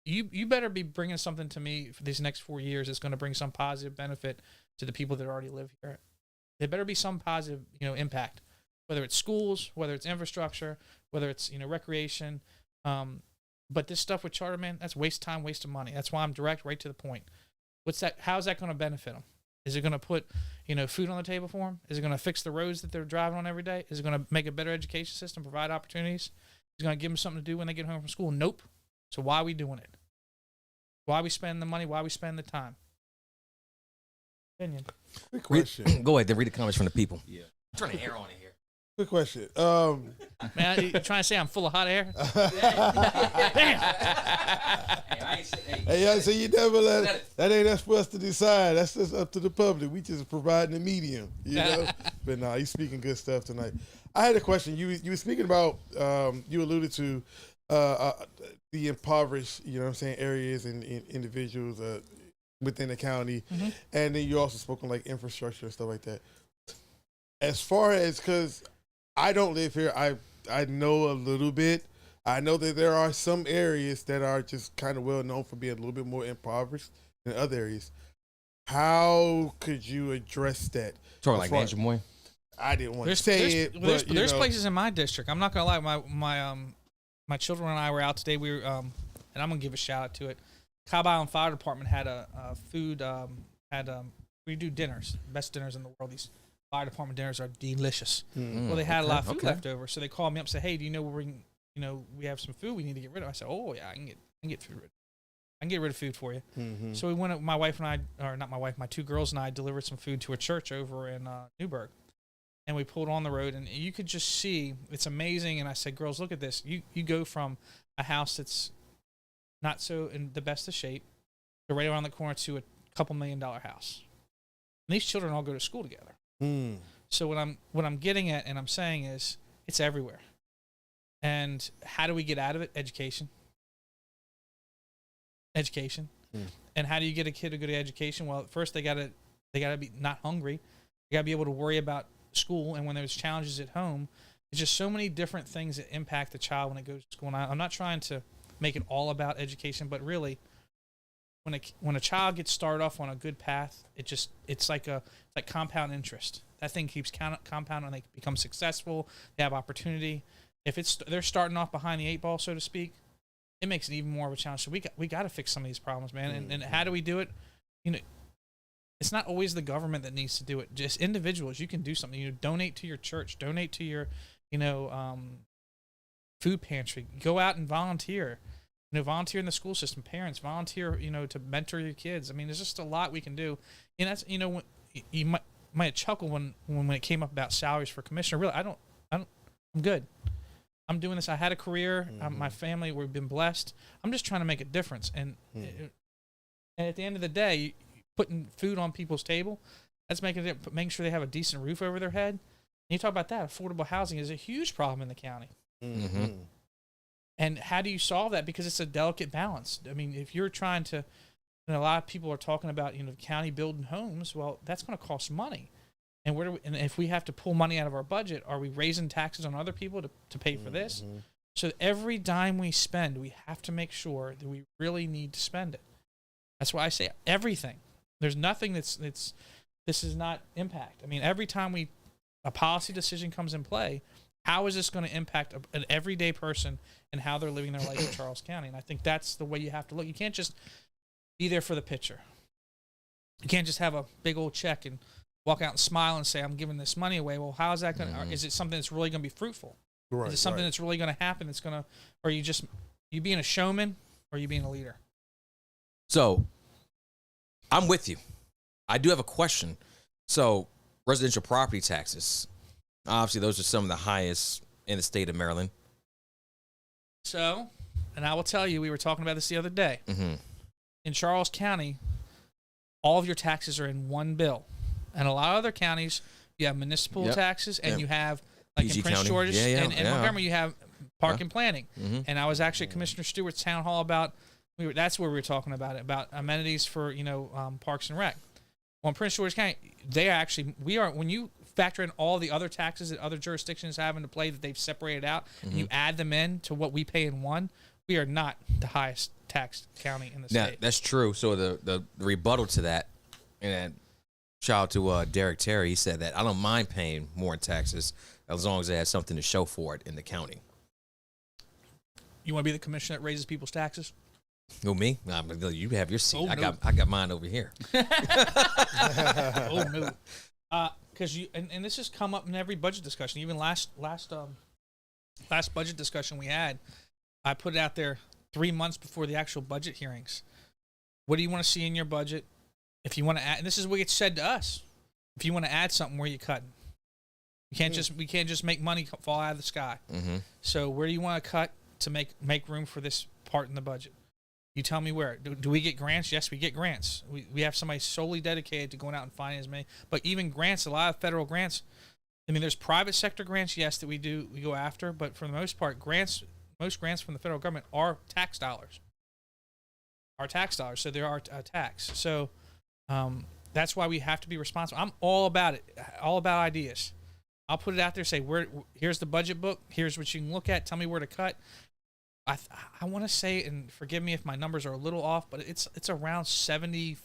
you better be bringing something to me for these next 4 years that's going to bring some positive benefit to the people that already live here. There better be some positive, impact, whether it's schools, whether it's infrastructure, whether it's, recreation. But this stuff with charter, man, that's waste time, waste of money. That's why I'm direct, right to the point. How's that going to benefit them? Is it going to put, food on the table for them? Is it going to fix the roads that they're driving on every day? Is it going to make a better education system, provide opportunities? Is it going to give them something to do when they get home from school? Nope. So why are we doing it? Why are we spending the money? Why are we spending the time? Opinion. Quick question. Go ahead, then read the comments from the people. Yeah. I'm turning the air on in here. Quick question. Man, you trying to say I'm full of hot air? Hey, so you never that ain't for us to decide. That's just up to the public. We just providing the medium, But nah, you speaking good stuff tonight. I had a question. You were speaking about you alluded to the impoverished, areas and individuals within the county, and then you also spoke on like infrastructure and stuff like that. As far as, because I don't live here, I know a little bit. I know that there are some areas that are just kind of well known for being a little bit more impoverished than other areas. How could you address that? Talking like Andrew Moy? I didn't want to say it, but there's places in my district. I'm not gonna lie. My children and I were out today. We were and I'm gonna give a shout out to it. Cobb Island Fire Department had a food we do dinners, best dinners in the world. These fire department dinners are delicious. Well, they had a lot of food left over, so they called me up and said, "Hey, do you know we have some food we need to get rid of?" I said, "Oh yeah, I can get food rid of." I can get rid of food for you. Mm-hmm. So we went, my wife and I, or not my wife, my two girls and I delivered some food to a church over in Newburgh. And we pulled on the road, and you could just see, it's amazing. And I said, girls, look at this. You go from a house that's not so in the best of shape to right around the corner to a couple $1 million house. And these children all go to school together. Mm. So what I'm getting at and I'm saying is it's everywhere. And how do we get out of it? Education. And how do you get a kid to go to education? Well, first they gotta be not hungry. They gotta be able to worry about school, and when there's challenges at home, it's just so many different things that impact the child when it goes to school. And I'm not trying to make it all about education, but really, when a child gets started off on a good path, it's like compound interest. That thing keeps compounding, and they become successful. They have opportunity. If they're starting off behind the 8 ball, so to speak, it makes it even more of a challenge. So we got to fix some of these problems, man. And how do we do it? It's not always the government that needs to do it. Just individuals, you can do something. Donate to your church, donate to your, food pantry. Go out and volunteer. Volunteer in the school system. Parents, volunteer, to mentor your kids. I mean, there's just a lot we can do. And that's, when you might chuckle when it came up about salaries for commissioner. Really, I'm good. I'm doing this. I had a career. My family, we've been blessed. I'm just trying to make a difference. And at the end of the day, putting food on people's table, that's making sure they have a decent roof over their head. And you talk about that. Affordable housing is a huge problem in the county. Mm-hmm. And how do you solve that? Because it's a delicate balance. I mean, if you're trying to, and a lot of people are talking about, the county building homes, well, that's going to cost money. And and if we have to pull money out of our budget, are we raising taxes on other people to pay for this? So every dime we spend, we have to make sure that we really need to spend it. That's why I say everything. There's nothing this is not impact. I mean, every time a policy decision comes in play, how is this going to impact an everyday person and how they're living their life in Charles County? And I think that's the way you have to look. You can't just be there for the picture. You can't just have a big old check and walk out and smile and say, I'm giving this money away. Well, how is that going to, is it something that's really going to be fruitful? Is it something that's really going to happen that's going to, or you being a showman or are you being a leader? So I'm with you. I do have a question. So residential property taxes, obviously those are some of the highest in the state of Maryland. So, and I will tell you, we were talking about this the other day. Mm-hmm. In Charles County, all of your taxes are in one bill. And a lot of other counties, you have municipal taxes, and you have, like PG in Prince County. George's and Montgomery, you have park and planning. Mm-hmm. And I was actually at Commissioner Stewart's town hall that's where we were talking about it, about amenities for, Parks and Rec. Well, in Prince George's County, when you factor in all the other taxes that other jurisdictions have into play that they've separated out, and you add them in to what we pay in one, we are not the highest taxed county in the state. That's true. So the rebuttal to that, and shout out to Derek Terry, he said that I don't mind paying more in taxes as long as they have something to show for it in the county. You want to be the commissioner that raises people's taxes? Who, me? Nah, you have your seat. Oh, no. I got mine over here. Oh no. Because and this has come up in every budget discussion. Even last budget discussion we had, I put it out there 3 months before the actual budget hearings. What do you want to see in your budget? If you want to add, and this is what gets said to us. If you want to add something, where are you cutting? We can't just make money fall out of the sky. Mm-hmm. So where do you want to cut to make room for this part in the budget? You tell me where. Do we get grants? Yes, we get grants. We have somebody solely dedicated to going out and finding as many. But even grants, a lot of federal grants, I mean, there's private sector grants, yes, that we go after. But for the most part, most grants from the federal government are tax dollars. So there are a tax. So that's why we have to be responsible. I'm all about it, all about ideas. I'll put it out there, say, here's the budget book. Here's what you can look at. Tell me where to cut. I want to say, and forgive me if my numbers are a little off, but it's around 70.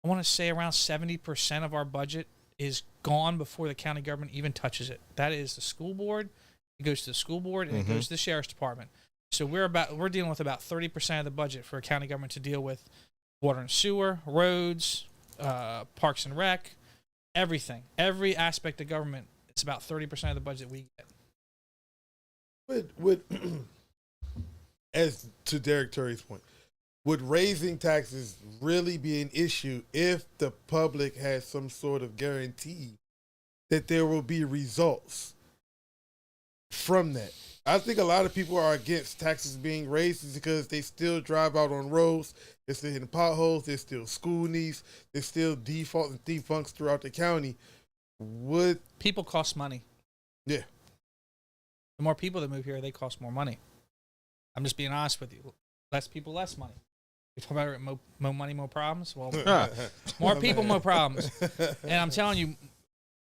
I want to say around 70% of our budget is gone before the county government even touches it. That is the school board. It goes to the school board and it goes to the sheriff's department. So we're dealing with about 30% of the budget for a county government to deal with water and sewer, roads, parks and rec, everything. Every aspect of government, it's about 30% of the budget we get. Would as to Derek Terry's point, would raising taxes really be an issue if the public has some sort of guarantee that there will be results from that? I think a lot of people are against taxes being raised because they still drive out on roads, they're still hitting potholes, there's still school needs, there's still defaults and defuncts throughout the county. Would People cost money. Yeah. The more people that move here, they cost more money. I'm just being honest with you. Less people, less money. You talk about more money, more problems. Well, more people, more problems. And I'm telling you,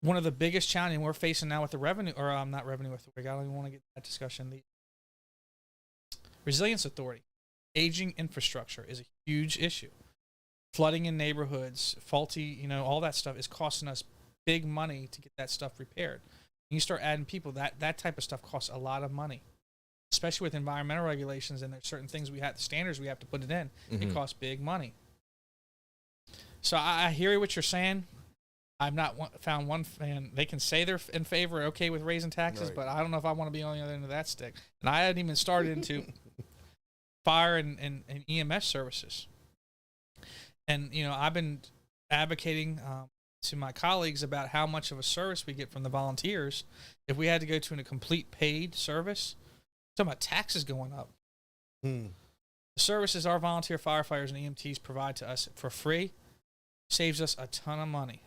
one of the biggest challenges we're facing now with the revenue, or not revenue authority, I don't even want to get that discussion. The Resilience Authority, aging infrastructure is a huge issue. Flooding in neighborhoods, faulty, all that stuff is costing us big money to get that stuff repaired. You start adding people, that type of stuff costs a lot of money, especially with environmental regulations, and there's certain things the standards we have to put it in. It costs big money. So I hear what you're saying. I've not found one fan. They can say they're in favor, okay with raising taxes, but I don't know if I want to be on the other end of that stick. And I hadn't even started into fire and EMS services. And, I've been advocating to my colleagues about how much of a service we get from the volunteers. If we had to go to a complete paid service, talking about taxes going up. The services our volunteer firefighters and EMTs provide to us for free saves us a ton of money.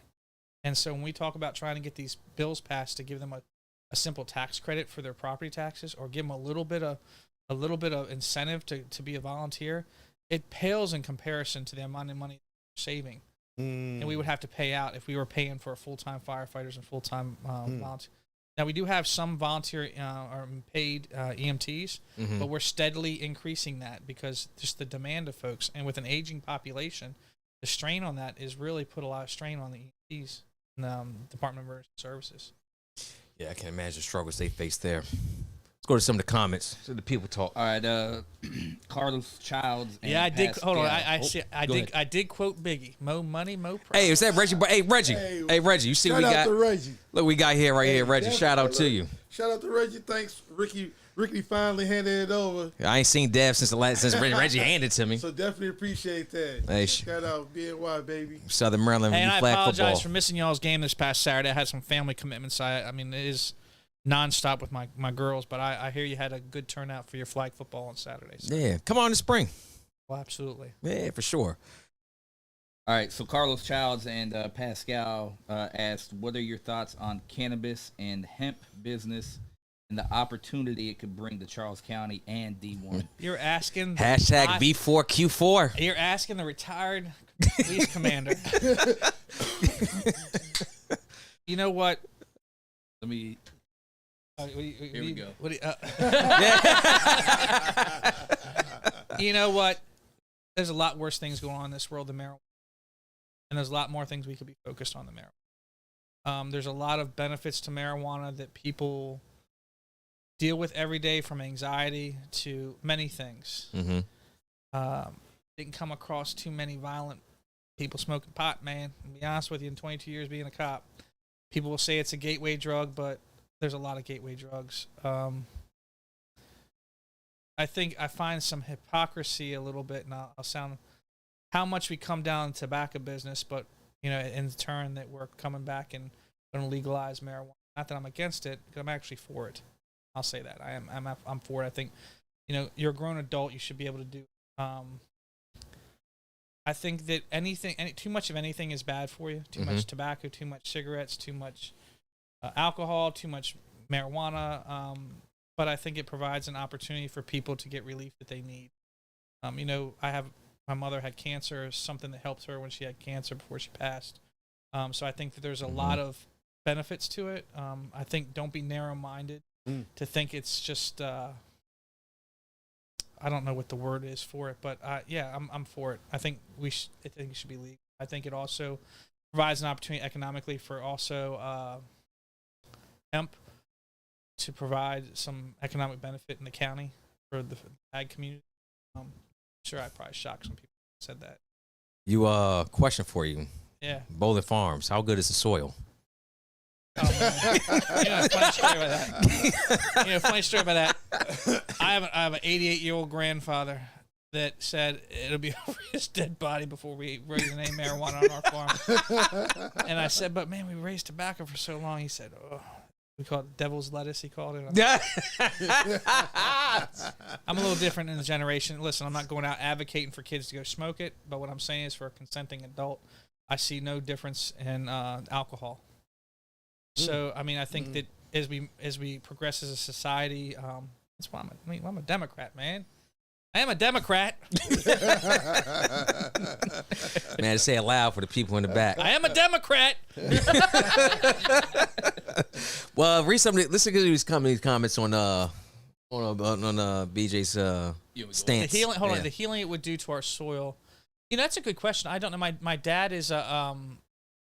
And so when we talk about trying to get these bills passed to give them a simple tax credit for their property taxes, or give them a little bit of incentive to be a volunteer, it pales in comparison to the amount of money we're saving. And we would have to pay out if we were paying for full-time firefighters and full-time volunteers. Now, we do have some volunteer or paid EMTs, but we're steadily increasing that because just the demand of folks. And with an aging population, the strain on that is really put a lot of strain on the EMTs and the Department of Emergency Services. Yeah, I can imagine the struggles they face there. Let's go to some of the comments. So the people talk. All right, Carlos Childs. And I did. Pascal. Hold on. I did quote Biggie. Mo money, mo problems. Hey, is that Reggie? Hey, Reggie. You see what we got? Shout out to Reggie. Look, we got here here, Reggie. Shout out to you. Shout out to Reggie. Thanks, Ricky. Ricky finally handed it over. I ain't seen Dev since Reggie handed it to me. So definitely appreciate that. Hey, shout out BNY, baby. Southern Maryland. Hey, and I flag apologize football. for missing y'all's game this past Saturday. I had some family commitments. I mean, it is nonstop with my girls, but I hear you had a good turnout for your flag football on Saturday. So. Yeah, come on in the spring. Well, absolutely. Yeah, for sure. All right, so Carlos Childs and Pascal asked, what are your thoughts on cannabis and hemp business and the opportunity it could bring to Charles County and D1? You're asking Hashtag V4Q4. You're asking the retired police commander. You know what? Let me. Here we go. You know what? There's a lot worse things going on in this world than marijuana. And there's a lot more things we could be focused on than marijuana. There's a lot of benefits to marijuana that people deal with every day, from anxiety to many things. Didn't come across too many violent people smoking pot, man. To be honest with you, in 22 years being a cop, people will say it's a gateway drug, but there's a lot of gateway drugs. I think I find some hypocrisy a little bit, and I'll sound how much we come down the tobacco business, but in turn that we're coming back and going to legalize marijuana. Not that I'm against it, because I'm actually for it. I'll say that I'm for it. I think you're a grown adult, you should be able to do. I think that too much of anything is bad for you. Too much tobacco, too much cigarettes, too much alcohol, too much marijuana. But I think it provides an opportunity for people to get relief that they need. My mother had cancer, something that helped her when she had cancer before she passed. So I think that there's a lot of benefits to it. I think don't be narrow-minded to think it's just. I don't know what the word is for it, but I'm for it. I think it should be legal. I think it also provides an opportunity economically for also hemp to provide some economic benefit in the county for the ag community. Sure, I probably shocked some people who said that. Question for you. Yeah. Bowling Farms, how good is the soil? Oh, man. Funny story about that. I have an 88-year-old grandfather that said it'll be over his dead body before we raise any marijuana on our farm. And I said, but man, we raised tobacco for so long. He said, oh, we call it devil's lettuce, he called it. I'm a little different in the generation. Listen, I'm not going out advocating for kids to go smoke it, but what I'm saying is for a consenting adult, I see no difference in alcohol. So, I mean, I think that as we progress as a society, that's why I'm a Democrat, man. I am a Democrat. Man, say it loud for the people in the back. I am a Democrat. Well, read some. Listen to these comments on BJ's stance. The healing. Hold on. The healing it would do to our soil. You know, that's a good question. I don't know. My dad is a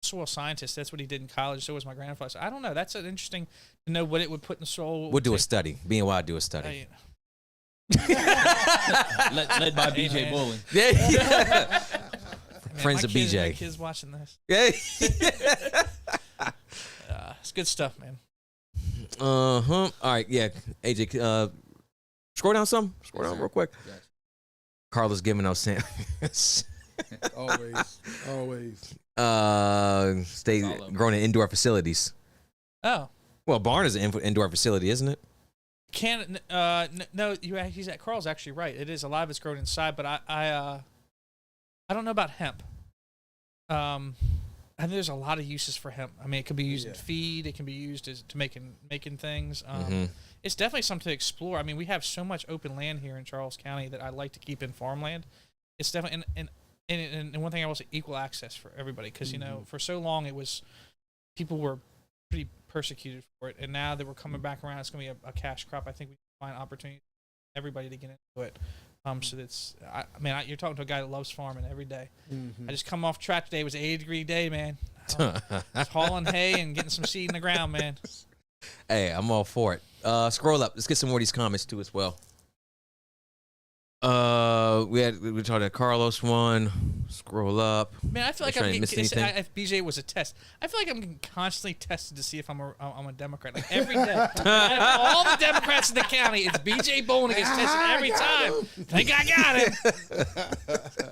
soil scientist. That's what he did in college. So was my grandfather. So I don't know. That's an interesting to know what it would put in the soil. We'll do a study. BNY do a study. led by BJ Bowling. Yeah. Man, Friends of BJ. My kids watching this. Yeah. It's good stuff, man. All right. Yeah. AJ, scroll down some. Scroll down real quick. Gotcha. Carlos giving out samples. Always. Stay growing in indoor facilities. Oh. Well, barn is an indoor facility, isn't it? No, Carl's actually right. It is, a lot of it's grown inside, but I don't know about hemp. And there's a lot of uses for hemp. I mean, it can be used in feed. It can be used to making things. It's definitely something to explore. I mean, we have so much open land here in Charles County that I like to keep in farmland. It's definitely and one thing I will say, equal access for everybody, because you know, for so long people were pretty persecuted for it, and now that we're coming back around, it's going to be a cash crop. I think we can find opportunity for everybody to get into it. So that's, you're talking to a guy that loves farming every day. I just come off track today. It was an 80-degree day, man. I was hauling hay and getting some seed in the ground, man. Hey, I'm all for it. Scroll up. Let's get some more of these comments too as well. We talked about Carlos one. Scroll up. Man, I feel like I'm getting. If BJ was a test, I feel like I'm getting constantly tested to see if I'm a Democrat. Like every day, out of all the Democrats in the county, it's BJ Bowling gets tested every time. I think I got it.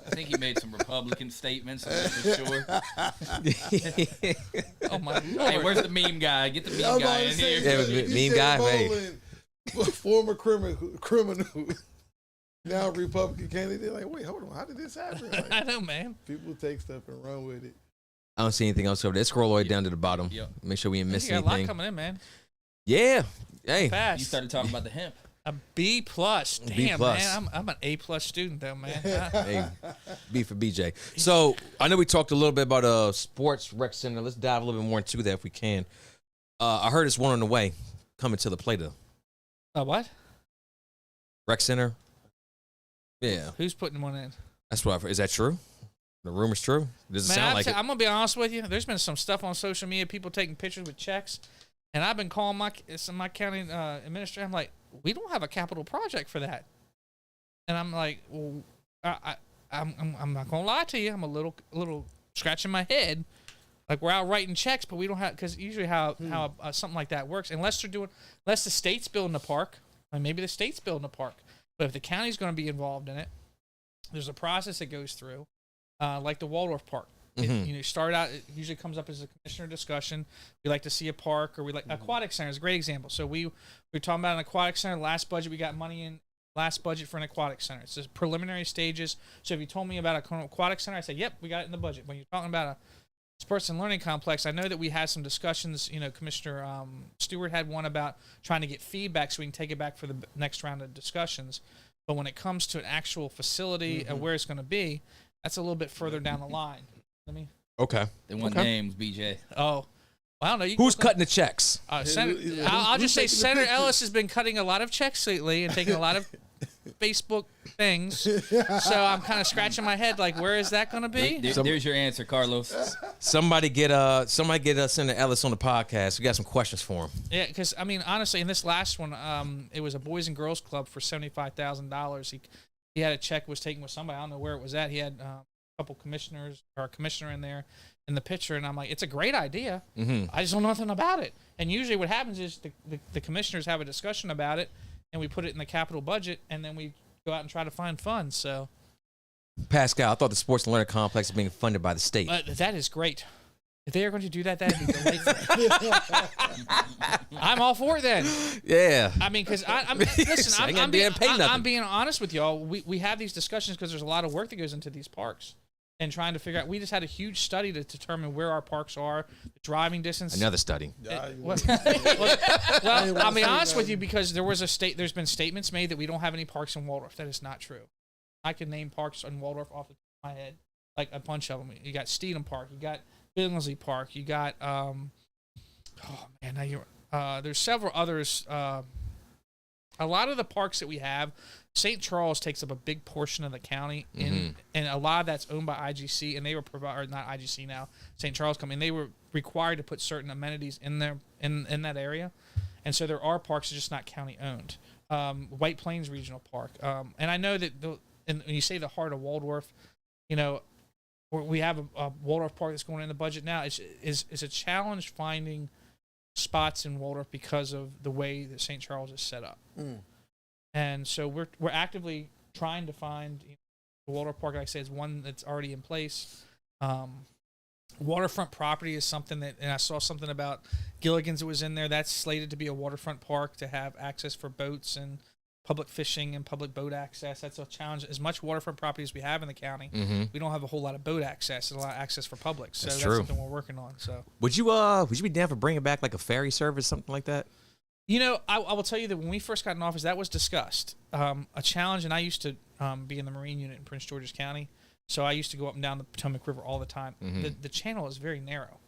I think he made some Republican statements for sure. Oh my Lord! Hey, where's the meme guy? Get the meme guy in here. Yeah, it was meme guy, man. Former criminal. Now Republican candidate, like, wait, hold on, how did this happen? Like, I know, man. People take stuff and run with it. I don't see anything else over there. Scroll all the way down to the bottom. Yep. Make sure we ain't missing You got a lot anything. coming in, man. Yeah. Hey. Fast. You started talking about the hemp. A B+. Damn, B+. man. I'm an A+ student, though, man. Hey, B for BJ. So I know we talked a little bit about a sports rec center. Let's dive a little bit more into that if we can. I heard it's one on the way coming to the Play-Doh. What? Rec center. Yeah. Who's putting one in? That's what I've heard. Is that true? The rumor's true? Does it sound like it? I'm going to be honest with you. There's been some stuff on social media, people taking pictures with checks, and I've been calling my county administrator. I'm like, we don't have a capital project for that. And I'm like, well, I'm not going to lie to you. I'm a little scratching my head. Like, we're out writing checks, but we don't have, because usually how something like that works, unless the state's building a park, and maybe the state's building a park. But if the county's going to be involved in it, there's a process that goes through, like the Waldorf Park. It start out, it usually comes up as a commissioner discussion. We like to see a park, or we like aquatic center is a great example. So we're talking about an aquatic center. Last budget, we got money in last budget for an aquatic center. It's just preliminary stages. So if you told me about an aquatic center, I said, yep, we got it in the budget. When you're talking about a sports and learning complex, I know that we had some discussions. You know, Commissioner Stewart had one about trying to get feedback so we can take it back for the next round of discussions. But when it comes to an actual facility and where it's going to be, that's a little bit further down the line. Okay. They want names, BJ. Oh, well, I don't know. Who's cutting the checks? I'll just say Senator Ellis has been cutting a lot of checks lately and taking a lot of Facebook things. So I'm kind of scratching my head, like, where is that going to be? There's your answer, Carlos. Somebody get Senator Ellis on the podcast. We got some questions for him. Yeah, because I mean, honestly, in this last one, it was a Boys and Girls Club for $75,000. He had a check was taken with somebody. I don't know where it was at. He had a couple commissioners or a commissioner in there in the picture, and I'm like, it's a great idea. I just don't know nothing about it. And usually, what happens is the commissioners have a discussion about it, and we put it in the capital budget, and then we go out and try to find funds. So Pascal, I thought the Sports and Learning Complex was being funded by the state. That is great. If they are going to do that, that'd be delightful. I'm all for it then. Yeah. I mean, because listen, I'm nothing. being honest with y'all. We have these discussions because there's a lot of work that goes into these parks and trying to figure out. We just had a huge study to determine where our parks are, the driving distance. Another study. Well, I'll be honest with you because there's been statements made that we don't have any parks in Waldorf. That is not true. I can name parks in Waldorf off the top of my head, like a bunch of them. You got Steedham Park, you got Billingsley Park, you got there's several others. A lot of the parks that we have, St. Charles takes up a big portion of the county, and a lot of that's owned by IGC, and they were not IGC now, St. Charles Company, and they were required to put certain amenities in there in that area, and so there are parks that are just not county owned. White Plains Regional Park, and I know that and when you say the heart of Waldorf, you know, we have a Waldorf Park that's going in the budget now. It's a challenge finding spots in Waldorf because of the way that St. Charles is set up. And so we're actively trying to find the Waldorf Park. Like I say, is one that's already in place. Waterfront property is something that, and I saw something about Gilligan's that was in there. That's slated to be a waterfront park to have access for boats and public fishing and public boat access. That's a challenge. As much waterfront property as we have in the county, we don't have a whole lot of boat access and a lot of access for public. So that's something we're working on. So would you be down for bringing back like a ferry service, something like that? You know, I will tell you that when we first got in office, that was discussed. A challenge, and I used to be in the Marine unit in Prince George's County, so I used to go up and down the Potomac River all the time. The channel is very narrow.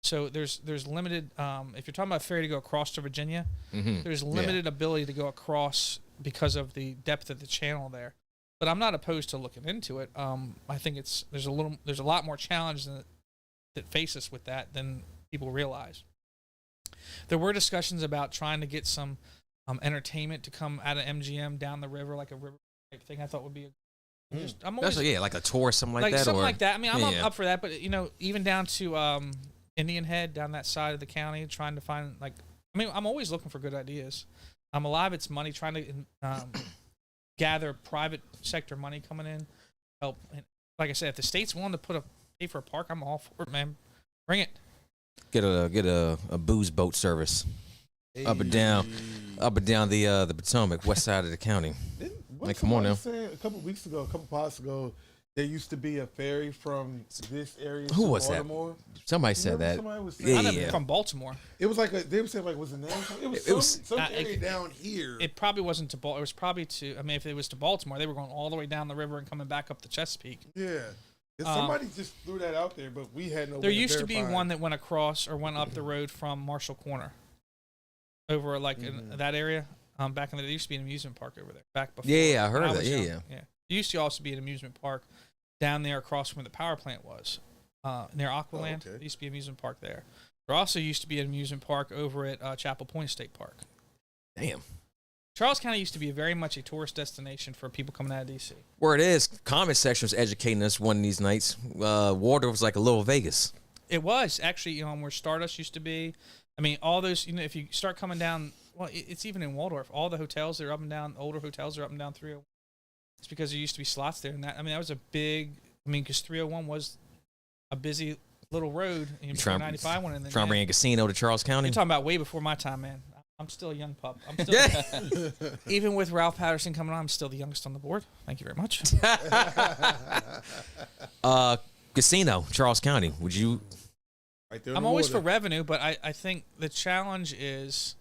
So there's limited, if you're talking about a ferry to go across to Virginia, there's limited ability to go across because of the depth of the channel there. But I'm not opposed to looking into it. I think there's a lot more challenge that face us with that than people realize. There were discussions about trying to get some entertainment to come out of MGM down the river, like a river type thing. I thought would be I'm always, like a tour or something like that. Something like that. I mean, I'm up for that, but you know, even down to Indian Head, down that side of the county, trying to find I'm always looking for good ideas. A lot of it's money, trying to gather private sector money coming in, help. Like I said, if the state's willing to pay for a park, I'm all for it, man. Bring it. Get a booze boat service up and down the Potomac, west side of the county. Come on now. A couple pods ago, there used to be a ferry from this area Who to was Baltimore. That? Somebody said that. Somebody was saying yeah. From Baltimore. It was like they were saying was the name? It was some area down here. It probably wasn't to Baltimore. It was probably to. I mean, if it was to Baltimore, they were going all the way down the river and coming back up the Chesapeake. Yeah. Somebody just threw that out there, but we had no. There used to be one that went across or went up the road from Marshall Corner, over in that area. Back in there used to be an amusement park over there. Back before. Yeah, I heard of that. Yeah. There used to also be an amusement park down there across from where the power plant was, near Aqualand. There used to be an amusement park there. There also used to be an amusement park over at Chapel Point State Park. Damn. Charles County used to be very much a tourist destination for people coming out of D.C. Where it is, comment section was educating us one of these nights. Water was like a little Vegas. It was actually, where Stardust used to be. I mean, all those, if you start coming down, well, it's even in Waldorf. All the hotels that are up and down, older hotels are up and down 301. It's because there used to be slots there, and that was a big. Because 301 was a busy little road. And 95 went in there. Trying to bring a casino to Charles County. You're talking about way before my time, man. I'm still a young pup. I'm still, even with Ralph Patterson coming on, I'm still the youngest on the board. Thank you very much. Casino, Charles County. Would you? Right there I'm always for revenue, but I think the challenge is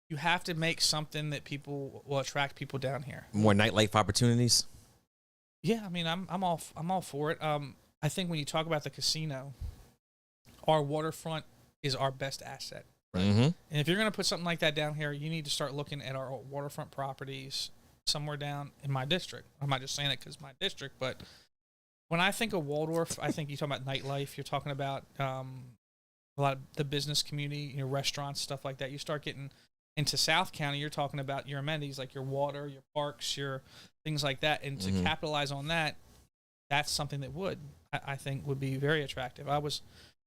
you have to make something that people will attract people down here. More nightlife opportunities. Yeah, I mean, I'm all for it. I think when you talk about the casino, our waterfront is our best asset. Right? And if you're going to put something like that down here, you need to start looking at our waterfront properties somewhere down in my district. I'm not just saying it because my district, but when I think of Waldorf, I think you're talking about nightlife. You're talking about a lot of the business community, restaurants, stuff like that. You start getting into South County, you're talking about your amenities like your water, your parks, your things like that. And to capitalize on that, that's something that I think would be very attractive.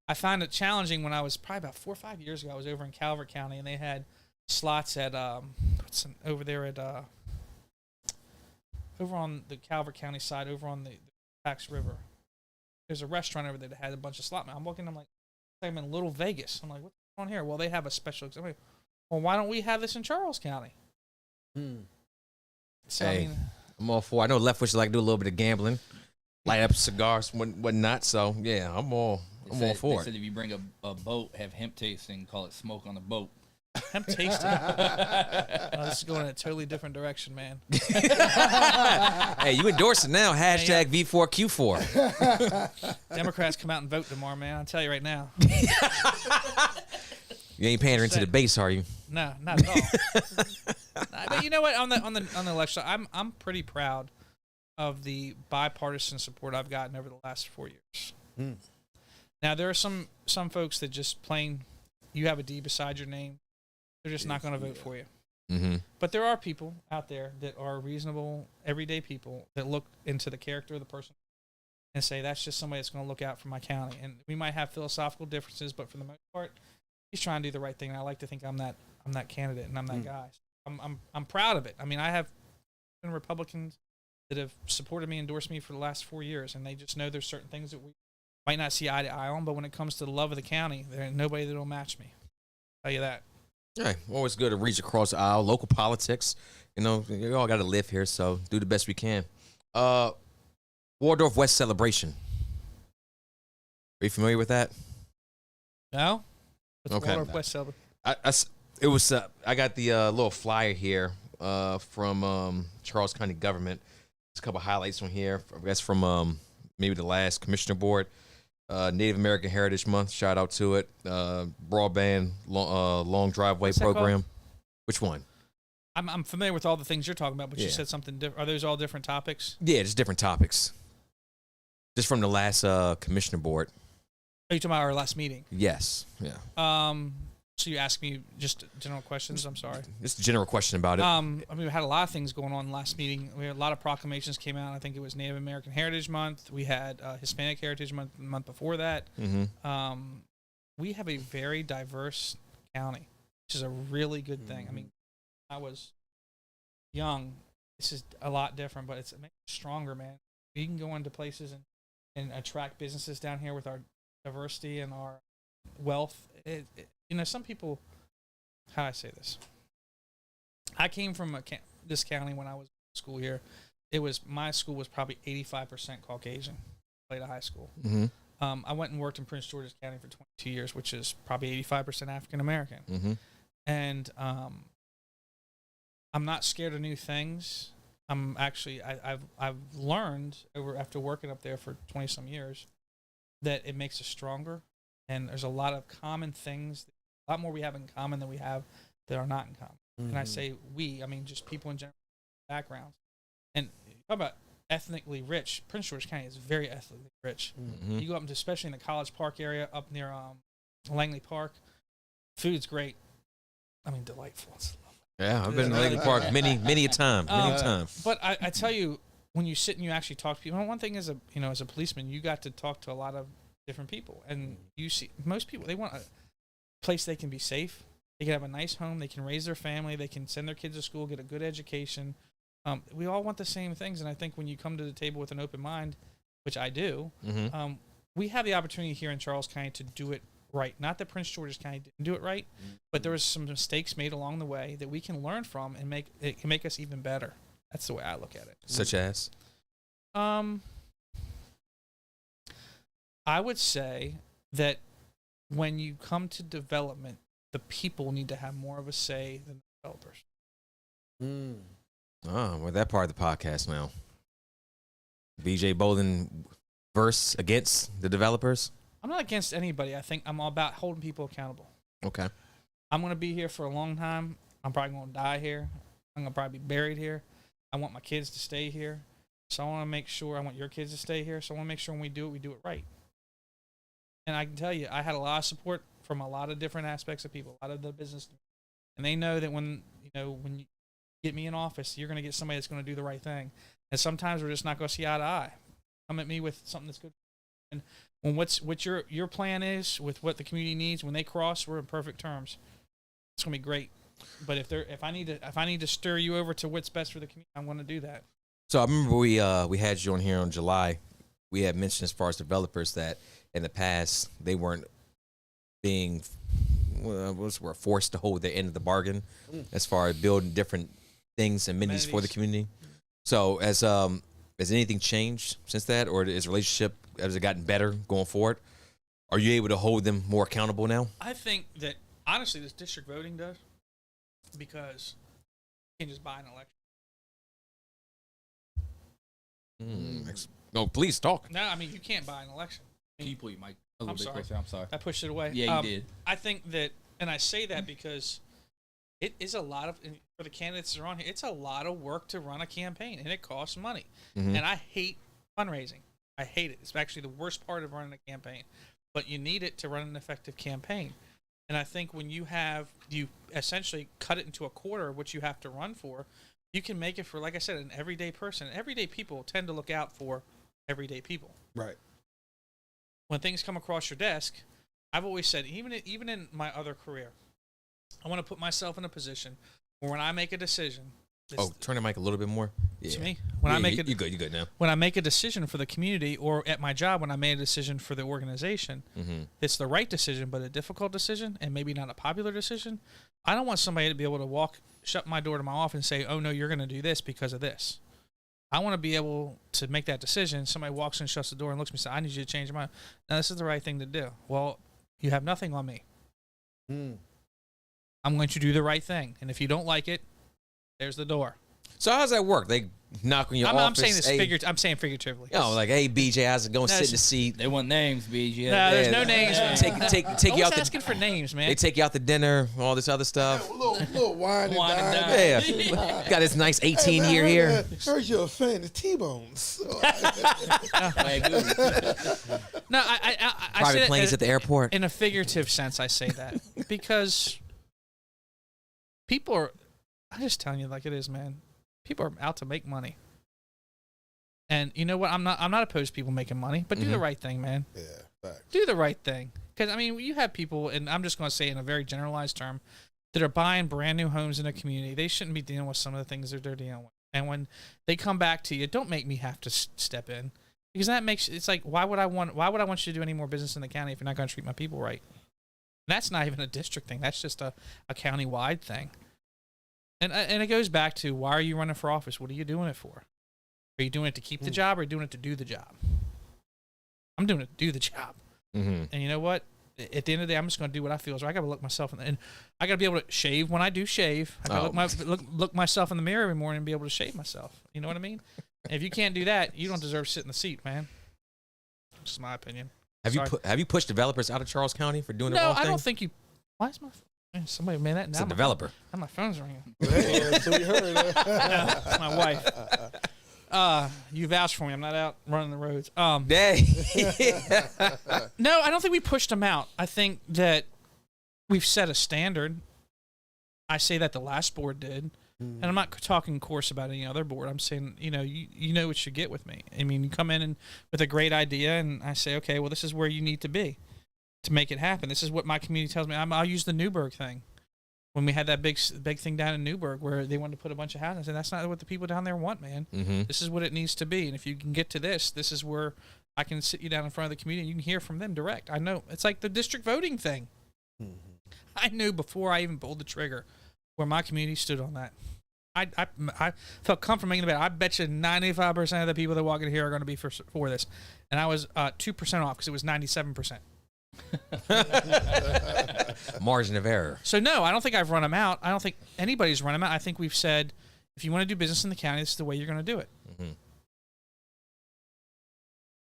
I found it challenging when I was probably about 4 or 5 years ago. I was over in Calvert County, and they had slots at over there at over on the Calvert County side, over on the Pax River. There's a restaurant over there that had a bunch of slot machines. I'm looking, I'm like, I'm in Little Vegas. I'm like, what's going on here? Well, they have a special. I'm like, well, why don't we have this in Charles County? So, Hey, I'm all for it. I know Leftwich like to do a little bit of gambling, light up cigars, whatnot. So yeah, I'm all for They it. said if you bring a boat, have hemp tasting, call it smoke on the boat. hemp tasting. This is going in a totally different direction, man. Hey, you endorse it now. Hashtag V4Q4. Democrats come out and vote tomorrow, man. I'll tell you right now. You ain't pandering to the base, are you? No, not at all. But you know what? On the election, I'm pretty proud of the bipartisan support I've gotten over the last 4 years. Now there are some folks that just plain, you have a D beside your name, they're just not going to vote for you. Mm-hmm. But there are people out there that are reasonable, everyday people that look into the character of the person and say that's just somebody that's going to look out for my county. And we might have philosophical differences, but for the most part, he's trying to do the right thing. And I like to think I'm that candidate and I'm that guy. So I'm proud of it. I mean, I have been Republicans that have supported me, endorsed me for the last 4 years, and they just know there's certain things that we might not see eye to eye on. But when it comes to the love of the county, there ain't nobody that'll match me. I'll tell you that. Hey, always good to reach across the aisle. Local politics, you know, we all got to live here, so do the best we can. Waldorf West celebration. Are you familiar with that? No? What's Okay. Waldorf West Celebration? I got the little flyer here from Charles County government. There's a couple highlights from here. I guess from maybe the last commissioner board. Native American Heritage Month, shout out to it. Broadband long driveway What's that program. called? Which one? I'm familiar with all the things you're talking about, but you Yeah. said something different. Are those all different topics? Yeah, just different topics. Just from the last commissioner board. Are you talking about our last meeting? Yes. Yeah. So you asked me just general questions. I'm sorry. Just a general question about it. I mean, we had a lot of things going on last meeting. We had a lot of proclamations came out. I think it was Native American Heritage Month. We had Hispanic Heritage Month the month before that. Mm-hmm. We have a very diverse county, which is a really good thing. I mean, I was young. This is a lot different, but it makes us stronger, man. We can go into places and attract businesses down here with our diversity and our wealth. You know, some people, how do I say this? I came from this county when I was in school here. My school was probably 85% Caucasian, played a high school. Mm-hmm. I went and worked in Prince George's County for 22 years, which is probably 85% African American. Mm-hmm. And I'm not scared of new things. I'm actually, I've learned after working up there for 20 some years that it makes us stronger. And there's a lot of common things, a lot more we have in common than we have that are not in common. And I say we, I mean just people in general backgrounds. And talk about ethnically rich. Prince George County is very ethnically rich. Mm-hmm. You go up into, especially in the College Park area, up near Langley Park. Food's great. I mean, delightful. It's lovely. Yeah, I've been in Langley Park many a time. But I tell you, when you sit and you actually talk to people, one thing as a policeman, you got to talk to a lot of different people, and you see most people, they want a place they can be safe, they can have a nice home, they can raise their family, they can send their kids to school, get a good education. We all want the same things, and I think when you come to the table with an open mind, which I do, Mm-hmm. we have the opportunity here in Charles County to do it right. Not that Prince George's County didn't do it right, but there was some mistakes made along the way that we can learn from and it can make us even better. That's the way I look at it. Such as? I would say that when you come to development, the people need to have more of a say than the developers. Oh, we're that part of the podcast now. BJ Bolden verse against the developers? I'm not against anybody. I think I'm all about holding people accountable. Okay. I'm going to be here for a long time. I'm probably going to die here. I'm going to probably be buried here. I want my kids to stay here. So I want to make sure, I want your kids to stay here. So I want to make sure when we do it right. And I can tell you, I had a lot of support from a lot of different aspects of people, a lot of the business. And they know that when you get me in office, you're going to get somebody that's going to do the right thing. And sometimes we're just not going to see eye to eye. Come at me with something that's good. And when what your plan is with what the community needs, when they cross, we're in perfect terms. It's going to be great. But if I need to stir you over to what's best for the community, I'm going to do that. So I remember we had you on here on July we had mentioned as far as developers that in the past they weren't being were forced to hold their end of the bargain as far as building different things and amenities for the community. So has anything changed since that, or is relationship has it gotten better going forward? Are you able to hold them more accountable now? I think that honestly, this district voting does, because you can just buy an election. No, please talk. No, I mean you can't buy an election. Can you pull your mic a little I'm bit sorry. closer? I'm sorry. I pushed it away. Yeah, you did. I think that, and I say that because it is a lot of, for the candidates that are on here, it's a lot of work to run a campaign, and it costs money. And I hate fundraising. I hate it. It's actually the worst part of running a campaign. But you need it to run an effective campaign. And I think when you essentially cut it into a quarter of what you have to run for, you can make it for, like I said, an everyday person. Everyday people tend to look out for everyday people. Right. When things come across your desk, I've always said, even in my other career, I want to put myself in a position where when I make a decision, Turn the mic a little bit more. to Yeah. me, when I make you good now. when I make a decision for the community, or at my job when I made a decision for the organization, it's the right decision, but a difficult decision and maybe not a popular decision. I don't want somebody to be able to shut my door to my office and say, "Oh no, you're going to do this because of this." I want to be able to make that decision. Somebody walks in, shuts the door, and looks at me and says, "I need you to change your mind. Now this is the right thing to do." Well, you have nothing on me. I'm going to do the right thing, and if you don't like it, there's the door. So how does that work? They knock on your office. I'm saying this I'm saying figuratively. Like, hey, BJ, how's it going? Sit in the seat. They want names, BJ. No, there's no names. Take you out asking for names, man. They take you out to dinner, all this other stuff. A little wine and dine. Yeah, got this nice 18-year here. Heard you're a fan of T-Bones. No, I Private say planes that at the airport. in a figurative sense. I say that because people are. I'm just telling you like it is, man. People are out to make money, and you know what? I'm not opposed to people making money, but do the right thing, man. Yeah, facts. Do the right thing, because I mean, you have people, and I'm just going to say in a very generalized term, that are buying brand new homes in a community. They shouldn't be dealing with some of the things that they're dealing with, and when they come back to you, don't make me have to step in, because that makes it's like why would I want you to do any more business in the county if you're not going to treat my people right? And that's not even a district thing. That's just a county-wide thing. And it goes back to, why are you running for office? What are you doing it for? Are you doing it to keep the job, or are you doing it to do the job? I'm doing it to do the job. And you know what? At the end of the day, I'm just going to do what I feel is right. I got to look myself and I got to be able to shave when I do shave. I got to look myself in the mirror every morning and be able to shave myself. You know what I mean? And if you can't do that, you don't deserve to sit in the seat, man. Just my opinion. Have you pushed developers out of Charles County for doing the wrong thing? No, I don't think you. Why is my man, somebody man that now? It's a developer. Now my phone's ringing. Yeah, so we heard it. No, it's my wife. You vouch for me. I'm not out running the roads. Hey. No, I don't think we pushed them out. I think that we've set a standard. I say that the last board did. And I'm not talking coarse about any other board. I'm saying, you know what you get with me. I mean, you come in with a great idea, and I say, okay, well, this is where you need to be to make it happen. This is what my community tells me. I'll use the Newburgh thing. When we had that big thing down in Newburgh where they wanted to put a bunch of houses, and that's not what the people down there want, man. This is what it needs to be. And if you can get to this is where I can sit you down in front of the community and you can hear from them direct. I know. It's like the district voting thing. I knew before I even pulled the trigger where my community stood on that. I felt comfortable making the bet. I bet you 95% of the people that walk in here are going to be for this. And I was 2% off because it was 97%. Margin of error. So no, I don't think I've run them out. I don't think anybody's run them out. I think we've said, if you want to do business in the county, this is the way you're going to do it.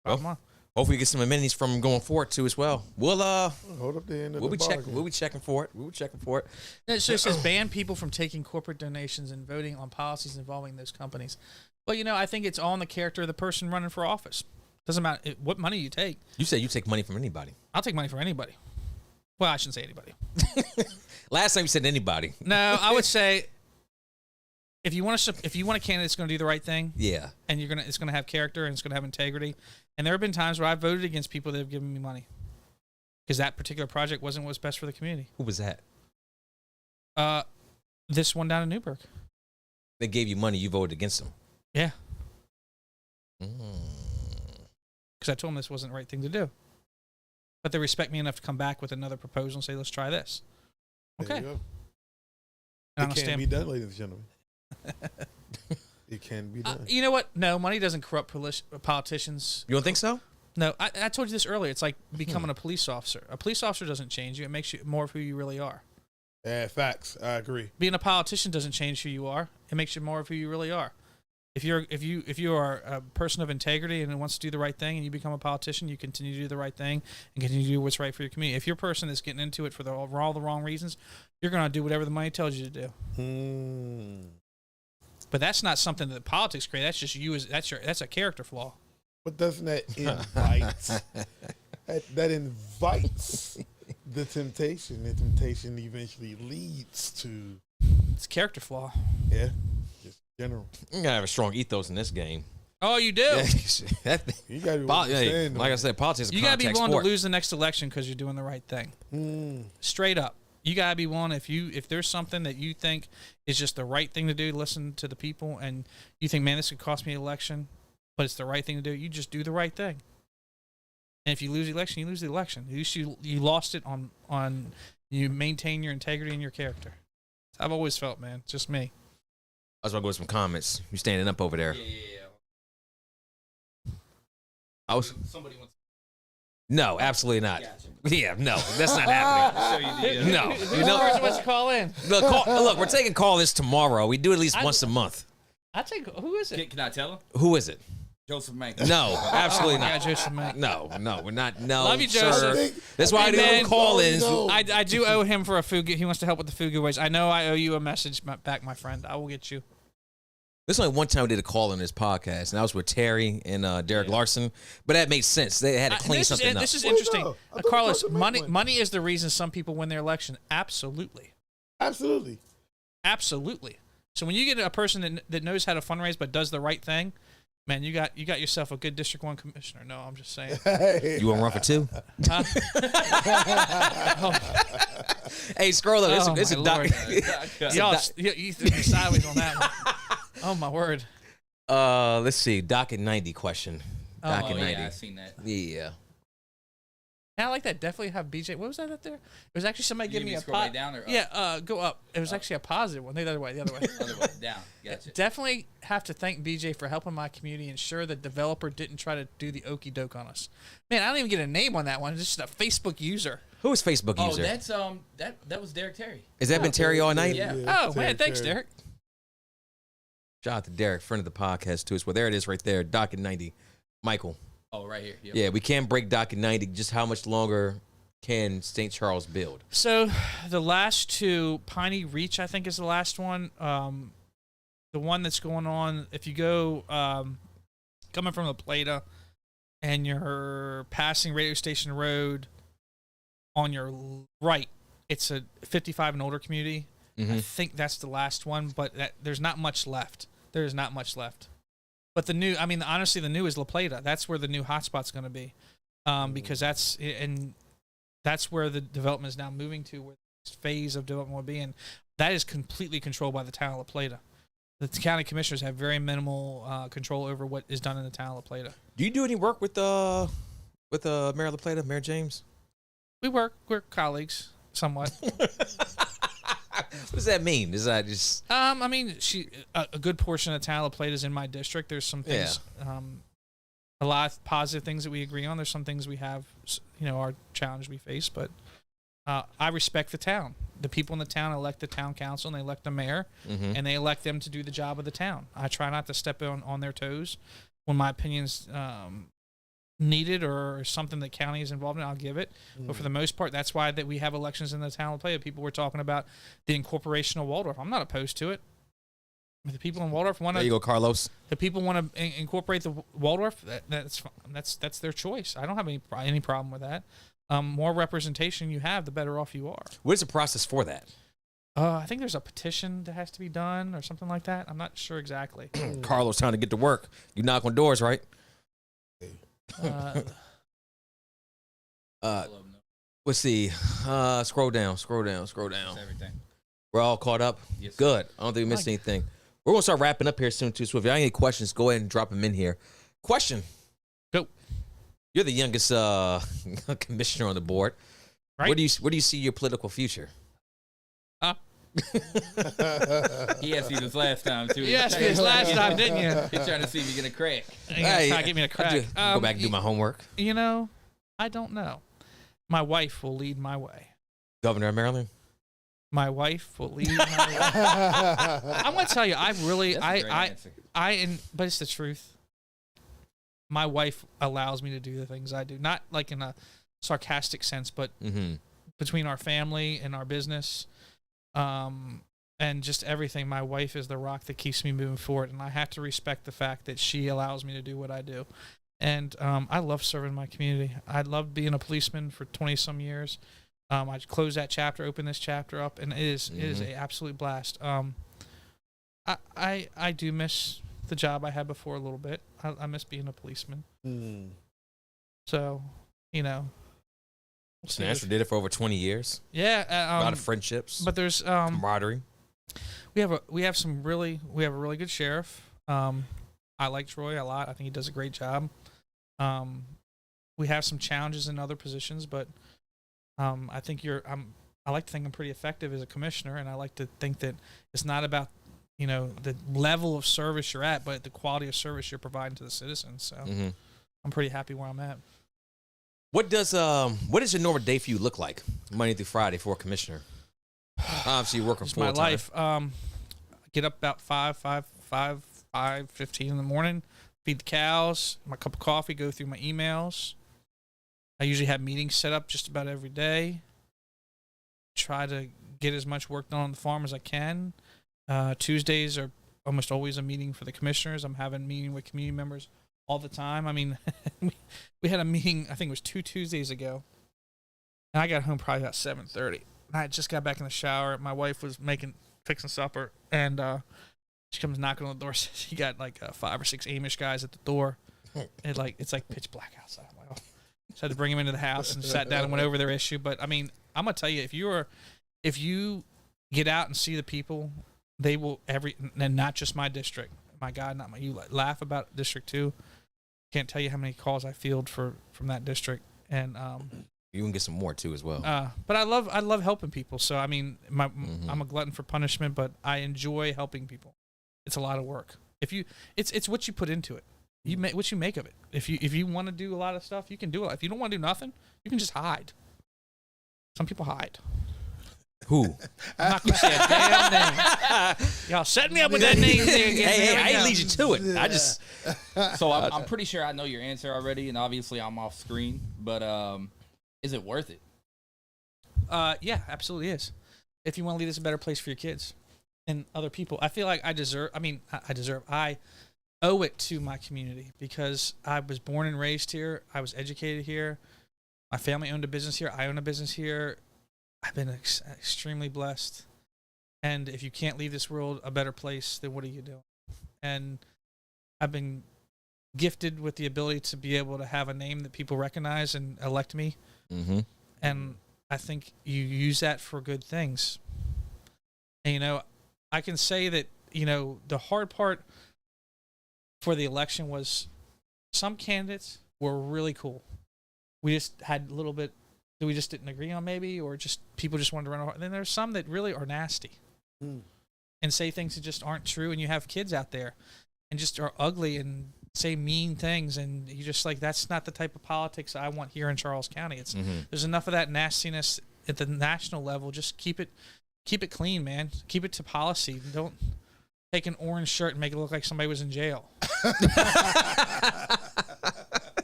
Well, hopefully we get some amenities from them going forward too as well. We'll hold up the end of we'll the be checking. bargain. We'll be checking for it. We'll be checking for it. So it says ban people from taking corporate donations and voting on policies involving those companies. Well, I think it's all in the character of the person running for office. Doesn't matter what money you take. You say you take money from anybody. I'll take money from anybody. Well, I shouldn't say anybody. Last time you said anybody. No, I would say if you want a candidate that's going to do the right thing, yeah, and it's going to have character and it's going to have integrity. And there have been times where I've voted against people that have given me money because that particular project wasn't what's best for the community. Who was that? This one down in Newburgh. They gave you money. You voted against them. Yeah. because I told them this wasn't the right thing to do. But they respect me enough to come back with another proposal and say, let's try this. There Okay. you go. And It can be done, ladies and gentlemen. It can be done. You know what? No, money doesn't corrupt politicians. You don't think so? No, I told you this earlier. It's like becoming a police officer. A police officer doesn't change you. It makes you more of who you really are. Yeah, facts. I agree. Being a politician doesn't change who you are. It makes you more of who you really are. If you are a person of integrity and wants to do the right thing, and you become a politician, you continue to do the right thing and continue to do what's right for your community. If you're a person that's getting into it for all the wrong reasons, you're going to do whatever the money tells you to do. But that's not something that politics create. That's just you. That's a character flaw. But doesn't that invite? that invites the temptation. The temptation eventually leads to. It's a character flaw. Yeah, just general. You gotta have a strong ethos in this game. Oh, you do. You gotta be like I said, politics. You gotta be willing to lose the next election because you're doing the right thing. Straight up. You gotta be willing. If there's something that you think is just the right thing to do, listen to the people, and you think, man, this could cost me an election, but it's the right thing to do. You just do the right thing. And if you lose the election, you lose the election. At least you lost it on you maintain your integrity and your character. I've always felt, man. Just me. I was about to go with some comments. You standing up over there? Yeah. Somebody wants. No, absolutely not. Gotcha. Yeah, no, that's not happening. Show you the, No, Who's the person wants to call in? Look, we're taking call-ins tomorrow. We do it at least once a month. I think who is it? Can I tell him? Who is it? Joseph Mank. No, absolutely Yeah, not. Joseph Mank. No, we're not. No, Love you, sir. Joseph. That's why I do man, call-ins. no. I do owe him for a fugu. He wants to help with the fugu ways. I know I owe you a message back, my friend. I will get you. There's only one time we did a call in this podcast, and that was with Terry and Derek Larson. But that made sense. They had to clean something up. This is Where you interesting. go? I thought Carlos, Joseph Mank went. money is the reason some people win their election. Absolutely. Absolutely. Absolutely. So when you get a person that knows how to fundraise but does the right thing, man, you got yourself a good District 1 commissioner. No, I'm just saying. Hey. You want to run for 2? Huh? Hey, scroll up. Oh, It's a my doc. Lord. Y'all, you threw me sideways on that one. Oh, my word. Let's see. Docket 90 question. Docket 90. Yeah, I seen that. Yeah. Yeah, I like that. Definitely have BJ. What was that up there? It was actually somebody giving me a scroll right down or up? Yeah, go up. It was actually a positive one. The other way. Other way, down. Gotcha. Definitely have to thank BJ for helping my community ensure the developer didn't try to do the okey doke on us. Man, I don't even get a name on that one. It's just a Facebook user. Who is Facebook Oh, user? that's that was Derek Terry. Has that been Terry all night? Yeah. Oh, man, thanks, Terry. Derek. Shout out to Derek, friend of the podcast too. Well, there it is right there. Docket 90. Michael. Oh, right here. Yep. Yeah, we can't break Docket 90. Just how much longer can St. Charles build? So the last two, Piney Reach, I think is the last one. The one that's going on, if you go coming from La Plata and you're passing Radio Station Road on your right, it's a 55 and older community. I think that's the last one, but there's not much left. There is not much left. But the new, I mean, honestly, the new is La Plata. That's where the new hotspot's going to be, because that's where the development is now moving to, where the next phase of development will be, and that is completely controlled by the town of La Plata. The county commissioners have very minimal control over what is done in the town of La Plata. Do you do any work with Mayor of La Plata, Mayor James? We're colleagues somewhat. What does that mean? Is that just? I mean, a good portion of the town of La Plata is in my district. There's some things, a lot of positive things that we agree on. There's some things we have, our challenge we face, but I respect the town. The people in the town elect the town council, and they elect the mayor, and they elect them to do the job of the town. I try not to step on their toes when my opinion's needed or something that county is involved in. I'll give it, but for the most part, that's why that we have elections in the town of La Plata. People were talking about the incorporation of Waldorf. I'm not opposed to it. If the people in Waldorf want to, There you go, Carlos. the people want to incorporate the Waldorf, that's their choice. I don't have any problem with that. More representation you have, the better off you are. What is the process for that? I think there's a petition that has to be done or something like that. I'm not sure exactly. Carlos trying to get to work. You knock on doors, right? Let's see. Scroll down. Everything. We're all caught up. Yes, sir. Good. I don't think we missed anything. We're gonna start wrapping up here soon too. So if you have any questions, go ahead and drop them in here. Question. Go. You're the youngest commissioner on the board. Right. Where do you see your political future? He asked you this last time too. You asked me this last time, didn't you? He's trying to see if you get a crack. Hey, try to get me a crack. Go back and do my homework. You know, I don't know. My wife will lead my way. Governor of Maryland. My wife will lead my way. I'm gonna tell you, I really, That's a great answer. but it's the truth. My wife allows me to do the things I do, not like in a sarcastic sense, but between our family and our business, and just everything. My wife is the rock that keeps me moving forward, and I have to respect the fact that she allows me to do what I do. And I love serving my community. I loved being a policeman for 20-some years. I closed that chapter, opened this chapter up, and it is an absolute blast. I do miss the job I had before a little bit. I miss being a policeman. So, you know. We'll see. National did it for over 20 years. Yeah. A lot of friendships. But there's camaraderie. we have a really good sheriff. I like Troy a lot. I think he does a great job. We have some challenges in other positions, but I think I like to think I'm pretty effective as a commissioner, and I like to think that it's not about, you know, the level of service you're at, but the quality of service you're providing to the citizens. So I'm pretty happy where I'm at. What does your normal day for you look like, Monday through Friday for a commissioner? Obviously, you're working It's full my time. life. Get up about 5:15 in the morning, feed the cows, my cup of coffee, go through my emails. I usually have meetings set up just about every day. Try to get as much work done on the farm as I can. Tuesdays are almost always a meeting for the commissioners. I'm having a meeting with community members all the time. I mean, we had a meeting, I think it was 2 Tuesdays ago, and I got home probably about 7:30. I just got back in the shower. My wife was fixing supper, and she comes knocking on the door. Says she got like 5 or 6 Amish guys at the door. It's like pitch black outside. I'm like, oh. So I had to bring them into the house and sat down and went over their issue. But I mean, I'm gonna tell you, if you get out and see the people, they will and not just my district. My God, not my. You laugh about District 2. Can't tell you how many calls I field from that district, and you can get some more too as well. But I love helping people. So I mean, I'm a glutton for punishment, but I enjoy helping people. It's a lot of work. It's what you put into it. What you make of it. If you want to do a lot of stuff, you can do it. If you don't want to do nothing, you can just hide. Some people hide. Who? I'm not gonna say a damn name. Y'all set me up with that name thing again. Hey, I didn't lead you to it. I just. So I'm pretty sure I know your answer already, and obviously I'm off screen. But is it worth it? Yeah, absolutely is. If you want to leave this a better place for your kids and other people, I feel like I owe it to my community because I was born and raised here. I was educated here. My family owned a business here. I own a business here. I've been extremely blessed. And if you can't leave this world a better place, then what are you doing? And I've been gifted with the ability to be able to have a name that people recognize and elect me. Mm-hmm. And I think you use that for good things. And, you know, I can say that, you know, the hard part for the election was some candidates were really cool. We just had a little bit that we just didn't agree on maybe, or just people just wanted to run over. And then there's some that really are nasty and say things that just aren't true. And you have kids out there and just are ugly and say mean things. And you just like, that's not the type of politics I want here in Charles County. It's there's enough of that nastiness at the national level. Just keep it clean, man. Keep it to policy. Don't take an orange shirt and make it look like somebody was in jail.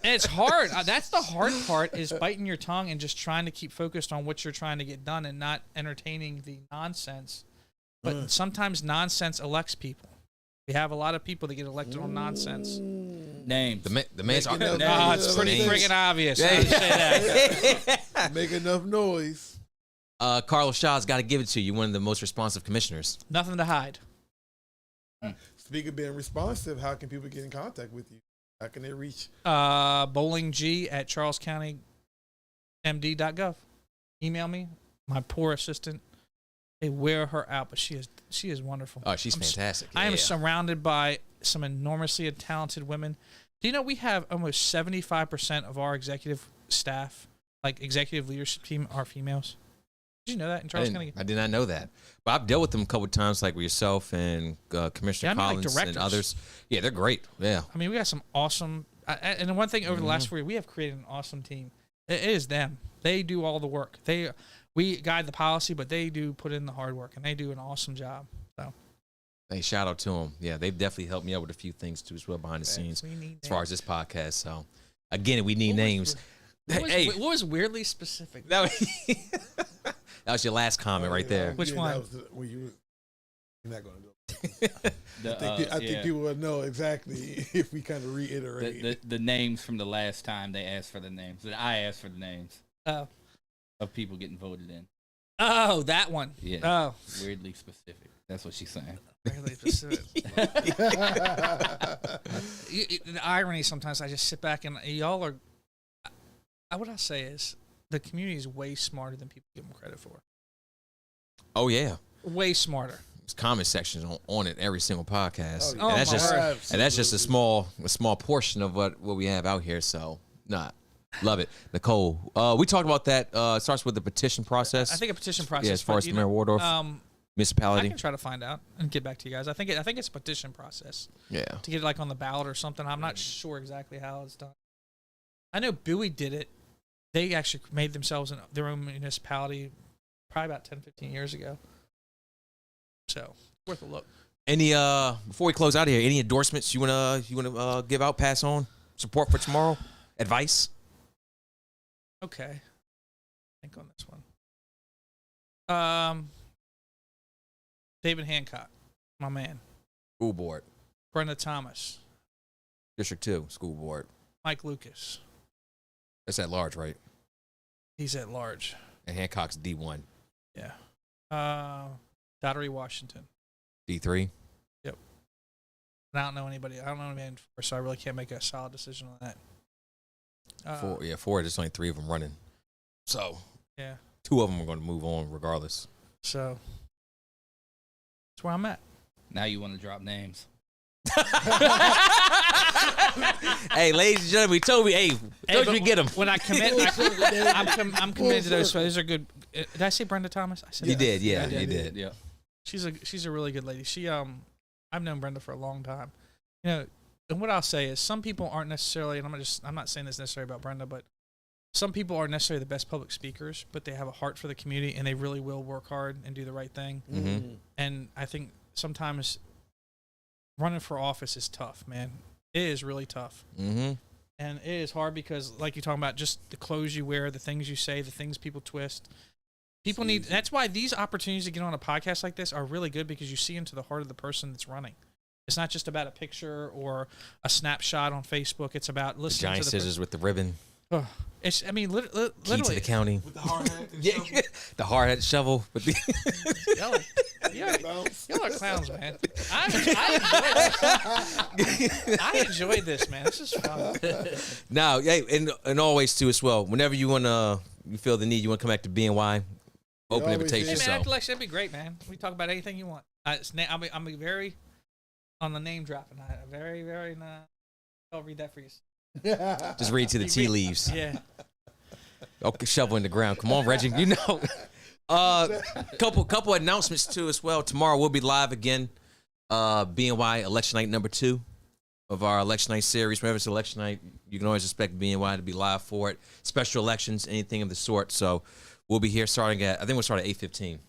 And it's hard. That's the hard part, is biting your tongue and just trying to keep focused on what you're trying to get done and not entertaining the nonsense. But sometimes nonsense elects people. We have a lot of people that get elected on nonsense. Names. The man's It's pretty friggin' obvious. I would say that. Make enough noise. Carlos Shaw's got to give it to you. One of the most responsive commissioners. Nothing to hide. Speaking of being responsive, how can people get in contact with you? How can they reach? bowlingg@charlescountymd.gov. Email me. My poor assistant. They wear her out, but she is wonderful. Oh, she's fantastic. I am surrounded by some enormously talented women. Do you know we have almost 75% of our executive staff, like executive leadership team, are females? Did you know that in Charles County? I did not know that. But I've dealt with them a couple of times, like with yourself and Commissioner Collins and others. Yeah, they're great. Yeah. I mean, we got some awesome. And the one thing over the last 4 years, we have created an awesome team. It is them. They do all the work. We guide the policy, but they do put in the hard work, and they do an awesome job. So. Hey, shout out to them. Yeah, they've definitely helped me out with a few things too as well behind the scenes as far as this podcast. So, again, we need names. What was weirdly specific? That was your last comment right there. Which one? You're not going to do it. I think people would know exactly if we kind of reiterate. The names from the last time they asked for the names. I asked for the names of people getting voted in. Oh, that one. Yeah. Oh. Weirdly specific. That's what she's saying. Weirdly specific. The irony sometimes, I just sit back and y'all are. What I say is the community is way smarter than people give them credit for. Oh yeah, way smarter. There's comment sections on it every single podcast, Oh, and that's just word. and that's just a small portion of what we have out here. So, love it, Nicole. We talked about that. It starts with the petition process. I think a petition process. Yeah, as far as the Mayor Waldorf municipality. I can try to find out and get back to you guys. I think it's a petition process. Yeah. To get it like on the ballot or something. I'm not sure exactly how it's done. I know Bowie did it. They actually made themselves their own municipality probably about 10, 15 years ago. So, worth a look. Any before we close out here, any endorsements you wanna give out, pass on, support for tomorrow, advice? Okay. Think on this one. David Hancock, my man. School board. Brenda Thomas. District 2, school board. Mike Lucas. That's at large, right? He's at large. And Hancock's D1. Yeah. Daughtery Washington. D3. Yep. And I don't know anybody. I don't know anybody before, so I really can't make a solid decision on that. Four. There's only 3 of them running. So, yeah. 2 of them are going to move on regardless. So, that's where I'm at. Now you want to drop names. Hey, ladies and gentlemen, we told you get them. When I commit, I'm committed to those. So those are good. Did I say Brenda Thomas? I said you did, yeah, you did. Yeah. She's a really good lady. I've known Brenda for a long time. You know, and what I'll say is some people aren't necessarily, and I'm not saying this necessarily about Brenda, but some people aren't necessarily the best public speakers, but they have a heart for the community and they really will work hard and do the right thing. Mm-hmm. And I think sometimes running for office is tough, man. It is really tough. Mm-hmm. And it is hard because, like you're talking about, just the clothes you wear, the things you say, the things people twist. People need. That's why these opportunities to get on a podcast like this are really good, because you see into the heart of the person that's running. It's not just about a picture or a snapshot on Facebook. It's about listening giant to the scissors with the ribbon. It's. I mean, literally. Key to the county. With the hard hat and yeah, the hard hat shovel. With the y'all are clowns, man. I enjoyed this, man. This is fun. Now, hey, and always too as well. Whenever you feel the need, you want to come back to BNY. Open invitation. Hey, man, that'd be great, man. We talk about anything you want. I'm very on the name dropping. Very, very. I'll read that for you. Just read to the tea leaves. Yeah. Okay, shovel in the ground. Come on, Reggie. You know. Couple announcements too as well. Tomorrow we'll be live again. BNY election night number 2 of our election night series. Whenever it's election night, you can always expect BNY to be live for it. Special elections, anything of the sort. So we'll be here starting at, I think we'll start at 8:15.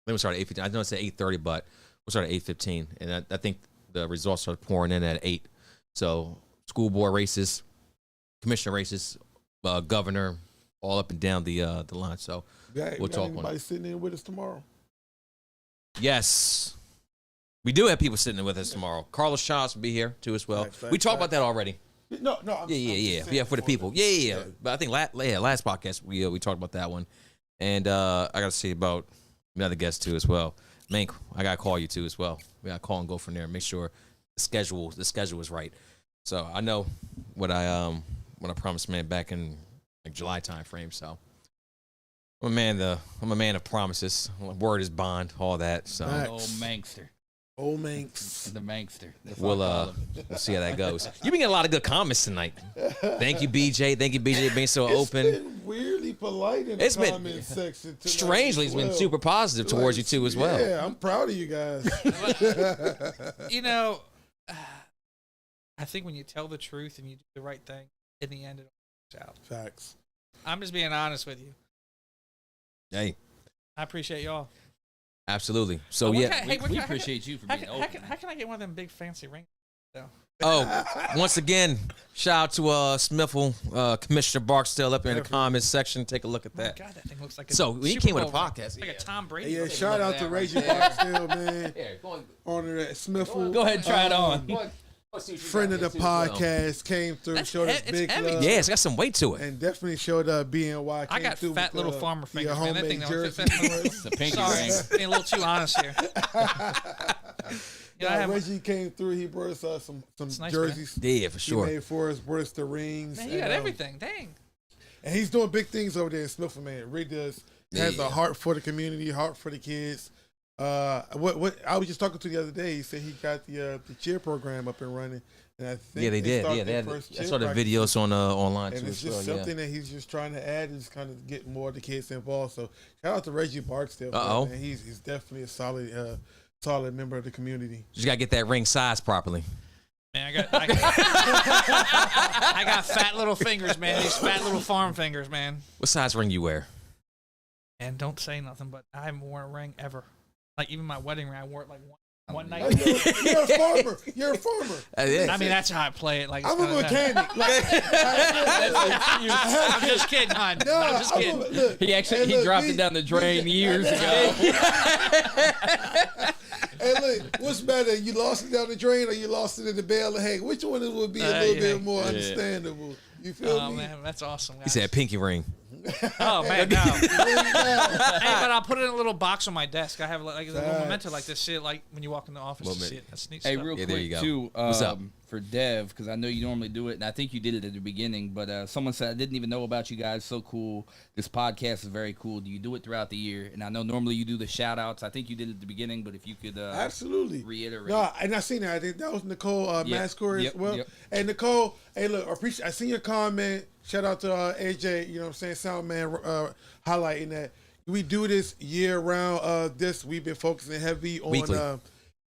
I know it's at 8:30, but we'll start at 8:15. And I think the results are pouring in at 8. So school board races, commissioner races, governor, all up and down the line. So we'll talk on it. Anybody sitting in with us tomorrow? Yes. We do have people sitting in with us tomorrow. Carlos Childs will be here too as well. We talked about that already. No. Yeah, for the people. Yeah. But I think last podcast we talked about that one. And I got to see about another guest too as well. Mank, I got to call you too as well. We got to call and go from there and make sure the schedule is right. So I know what I promised, man, back in like July time frame. So I'm a man of promises. Word is bond, all that. So Old Mankster. Old Manx. The Mankster. That's We'll what I call him. we'll see how that goes. You've been getting a lot of good comments tonight. Thank you, BJ. Thank you, BJ, being so open. It's been weirdly polite in the It's been- comment section tonight Strangely, as it's been well. super positive towards you too as well. Yeah, I'm proud of you guys. You know, I think when you tell the truth and you do the right thing, in the end, it all works out. Facts. I'm just being honest with you. Hey, I appreciate y'all. absolutely. So What yeah. kind- hey, what We kind- appreciate you for How being can, open. how can I get one of them big fancy rings? Oh, once again, shout out to Smithville, Commissioner Barksdale up there in the comments section. Take a look at Oh my that. God, that thing looks like a So when you Super came with a Bowl ring. podcast, It's like a Tom Brady. Yeah, ring. shout out to that Reggie right there. Barksdale, man. Here, go on. Honor at Smithville. Go ahead and try it on. Friend of the podcast came through, That's showed us it's big heavy. love. Yeah, it's got some weight to it. And definitely showed up BNY. I Came got through fat with, little farmer your fingers, man. That thing homemade don't fit jersey. that. It's a pinky Sorry, ring. being a little too honest here. I have- Reggie came through. He brought us some nice, jerseys. Yeah, for He sure. made for us, brought us the rings. Man, you and, got everything. Dang. And he's doing big things over there in Smithville, man. Really does. Has Yeah. a heart for the community, heart for the kids. What I was just talking to the other day. He said he got the cheer program up and running. And I think Yeah, they did. started Yeah, they their had. first I cheer saw the practice. videos on online And too it's as well. just Yeah. something that he's just trying to add and just kind of get more of the kids involved. So shout out to Reggie Barksdale. Uh-oh. Man. He's definitely a solid member of the community. Just gotta get that ring sized properly. Man, I got fat little fingers, man. These fat little farm fingers, man. What size ring you wear? And don't say nothing, but I haven't worn a ring ever. Like even my wedding ring, I wore it like one You're night. a farmer. You're a farmer. Yeah. I mean, that's how I play it. Like it's I'm a kinda- mechanic. I'm just kidding, hon. I'm just kidding. He actually he dropped it down the drain years ago. Hey, look, what's better? You lost it down the drain or you lost it in the bale of hay? Which one would be a little yeah. bit more understandable? You feel Oh me? man, that's awesome. He Guys. said pinky ring. Oh man, no. Hey, but I'll put it in a little box on my desk. I have like a little memento like this. See it like when you walk in the office. You see it. That's neat Hey, stuff. real Yeah, there you quick go. too. What's up? For Dev, because I know you normally do it, and I think you did it at the beginning. But someone said I didn't even know about you guys. So cool. This podcast is very cool. Do you do it throughout the year? And I know normally you do the shout outs. I think you did it at the beginning, but if you could Absolutely reiterate. No, and I seen that. I think that was Nicole Mascore Yep, as well. yep. Hey Nicole, hey look, I seen your comment. Shout out to AJ. You know what I'm saying, Soundman, highlighting that we do this year round. This we've been focusing heavy on. Weekly.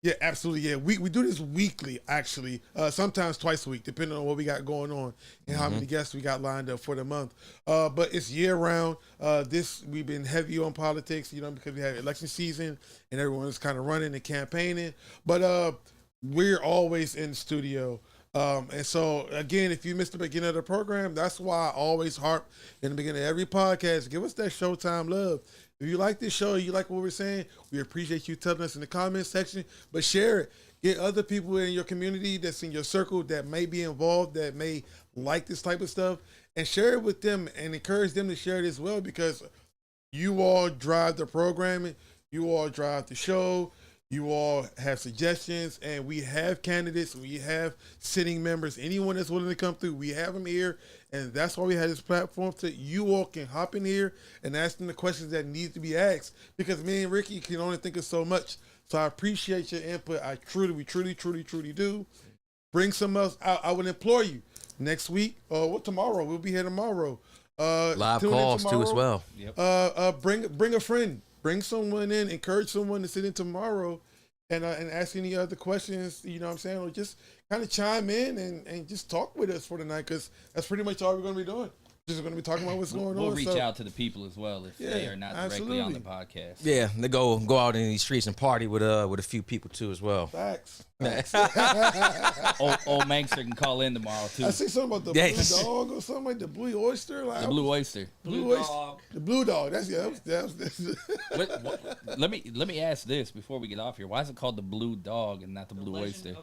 Yeah, absolutely. Yeah, we do this weekly, actually. Sometimes twice a week, depending on what we got going on and how many guests we got lined up for the month. But it's year round. This we've been heavy on politics, you know, because we have election season and everyone's kind of running and campaigning. But we're always in the studio. And so again, if you missed the beginning of the program, that's why I always harp in the beginning of every podcast. Give us that Showtime love. If you like this show, you like what we're saying, we appreciate you telling us in the comment section, but share it. Get other people in your community that's in your circle that may be involved, that may like this type of stuff, and share it with them and encourage them to share it as well, because you all drive the programming, you all drive the show, you all have suggestions, and we have candidates, we have sitting members, anyone that's willing to come through, we have them here, and that's why we have this platform, so you all can hop in here and ask them the questions that need to be asked, because me and Ricky can only think of so much. So I appreciate your input. We truly do. Bring some else. I would implore you next week or tomorrow. We'll be here tomorrow. Live tune in calls too as tomorrow. well. Bring a friend. Bring someone in. Encourage someone to sit in tomorrow and ask any other questions. You know what I'm saying? Or just kind of chime in and just talk with us for the night, because that's pretty much all we're going to be doing. Just going to be talking about what's going on. We'll reach So, out to the people as well if they are not directly on the podcast. Yeah, they go out in these streets and party with a few people too as well. Facts. Old Mankster can call in tomorrow too. I see something about the Yes. blue dog or something like the blue oyster. Like, The Blue Oyster. Blue oyster. The blue dog. That's Let me ask this before we get off here. Why is it called the Blue Dog and not the Blue Oyster?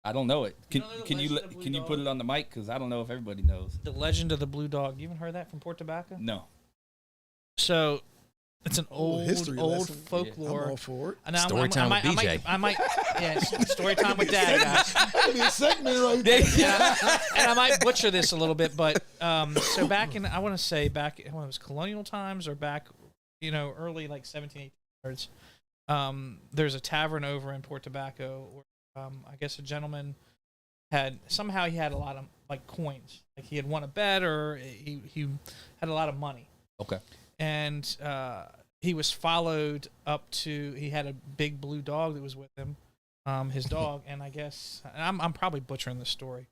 I don't know it. Can you put it on the mic? Because I don't know if everybody knows. The legend of the blue dog. You even heard that from Port Tobacco? No. So it's an old history lesson. folklore. I'm all for it. And Story time with BJ. I might, yeah, story time with Dad, guys. That'd be a segment right there. Yeah, and I might butcher this a little bit, but so back in, I want to say back when it was colonial times or back, early like 1700s, there's a tavern over in Port Tobacco where I guess a gentleman had a lot of like coins, like he had won a bet or he had a lot of money. Okay. And he was followed up to. He had a big blue dog that was with him, his dog, and I guess I'm probably butchering the story,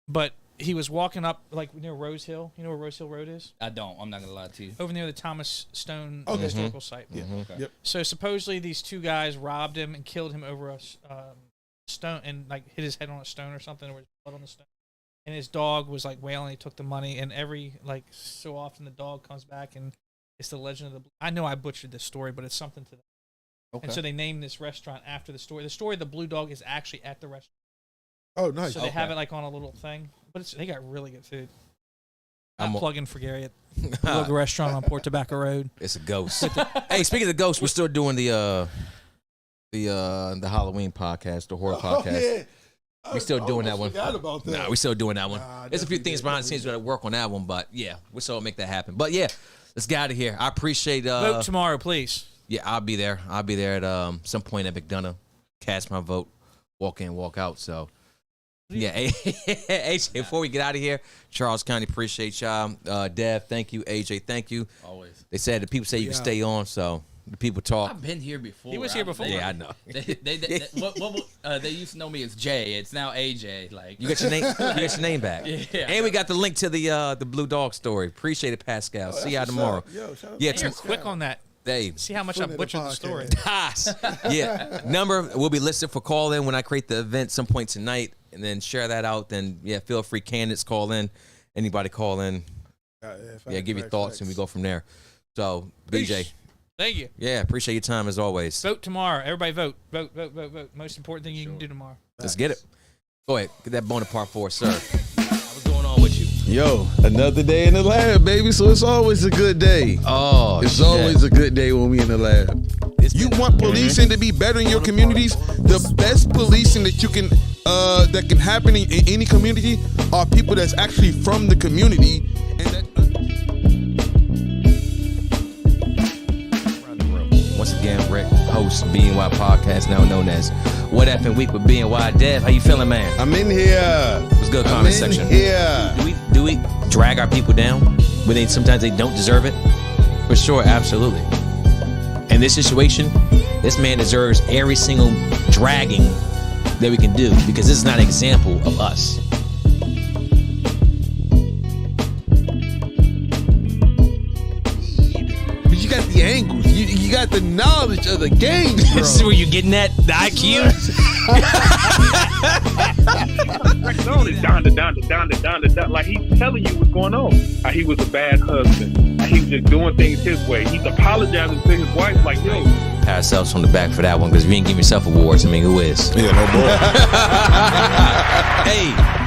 but he was walking up like near Rose Hill. You know where Rose Hill Road is? I don't. I'm not gonna lie to you. Over near the Thomas Stone Okay. historical site. Yeah. Okay. Yep. So supposedly these two guys robbed him and killed him over a stone and like hit his head on a stone or something, or was blood on the stone. And his dog was like wailing. He took the money, and every like so often the dog comes back, and it's the legend of the. I know I butchered this story, but it's something to that. Okay. And so they named this restaurant after the story. The story of the blue dog is actually at the restaurant. Oh, nice. So they have it like on a little thing, but they got really good food. I'm I'm a- plugging for Gary at the little restaurant on Port Tobacco Road. It's a ghost. Hey, speaking of the ghost, we're still doing the Halloween podcast, the horror podcast. Yeah. We still doing that one. Forgot about that. Nah, we still doing that one. Nah, There's a few definitely things did, behind the scenes we got to work on that one, but yeah, we'll still make that happen. But yeah, let's get out of here. I appreciate. Vote tomorrow, please. Yeah, I'll be there. I'll be there at some point at McDonough. Cast my vote. Walk in, walk out. So yeah, AJ. Before we get out of here, Charles County, appreciate y'all. Dev, thank you. AJ, thank you. Always. They said the people say you can stay on, so the people talk. I've been here before. He was here before. Yeah, I know. They used to know me as Jay. It's now AJ. Like You got your name. You got your name back. Yeah. And we got the link to the Blue Dog story. Appreciate it, Pascal. See y'all tomorrow. Yo, shout out Yeah, to You're Pascal. quick on that. Hey, See how much I Put it in the butchered the story. podcast. yeah. Number will be listed for call in when I create the event some point tonight, and then share that out. Then yeah, feel free. Candidates call in. Anybody call in. Yeah, give your thoughts, and we go from there. So BJ, Peace. Thank you. yeah, appreciate your time as always. Vote tomorrow. Everybody vote. Vote, vote, vote, vote. Most important thing you can do tomorrow. Let's get it. Go ahead, get that Bonaparte for us, sir. What's going on with you? Yo, another day in the lab, baby. So it's always a good day. Oh, It's shit. always a good day when we in the lab. You want policing to be better in your communities? The best policing that you can that can happen in any community are people that's actually from the community and that. Once again, Rick, host BNY podcast, now known as What Effing Week with BNY. Dev, how you feeling, man? I'm in here. What's good, comment section? Here. Do we drag our people down when sometimes they don't deserve it? For sure, absolutely. In this situation, this man deserves every single dragging that we can do because this is not an example of us. But you got the angles. You got the knowledge of the game, bro. This is where you're getting at the IQ. Down. Like he's telling you what's going on. He was a bad husband. He was just doing things his way. He's apologizing to his wife, like, yo. Pat ourselves on the back for that one because we didn't give yourself awards. I mean, who is? Yeah, no boy. Hey.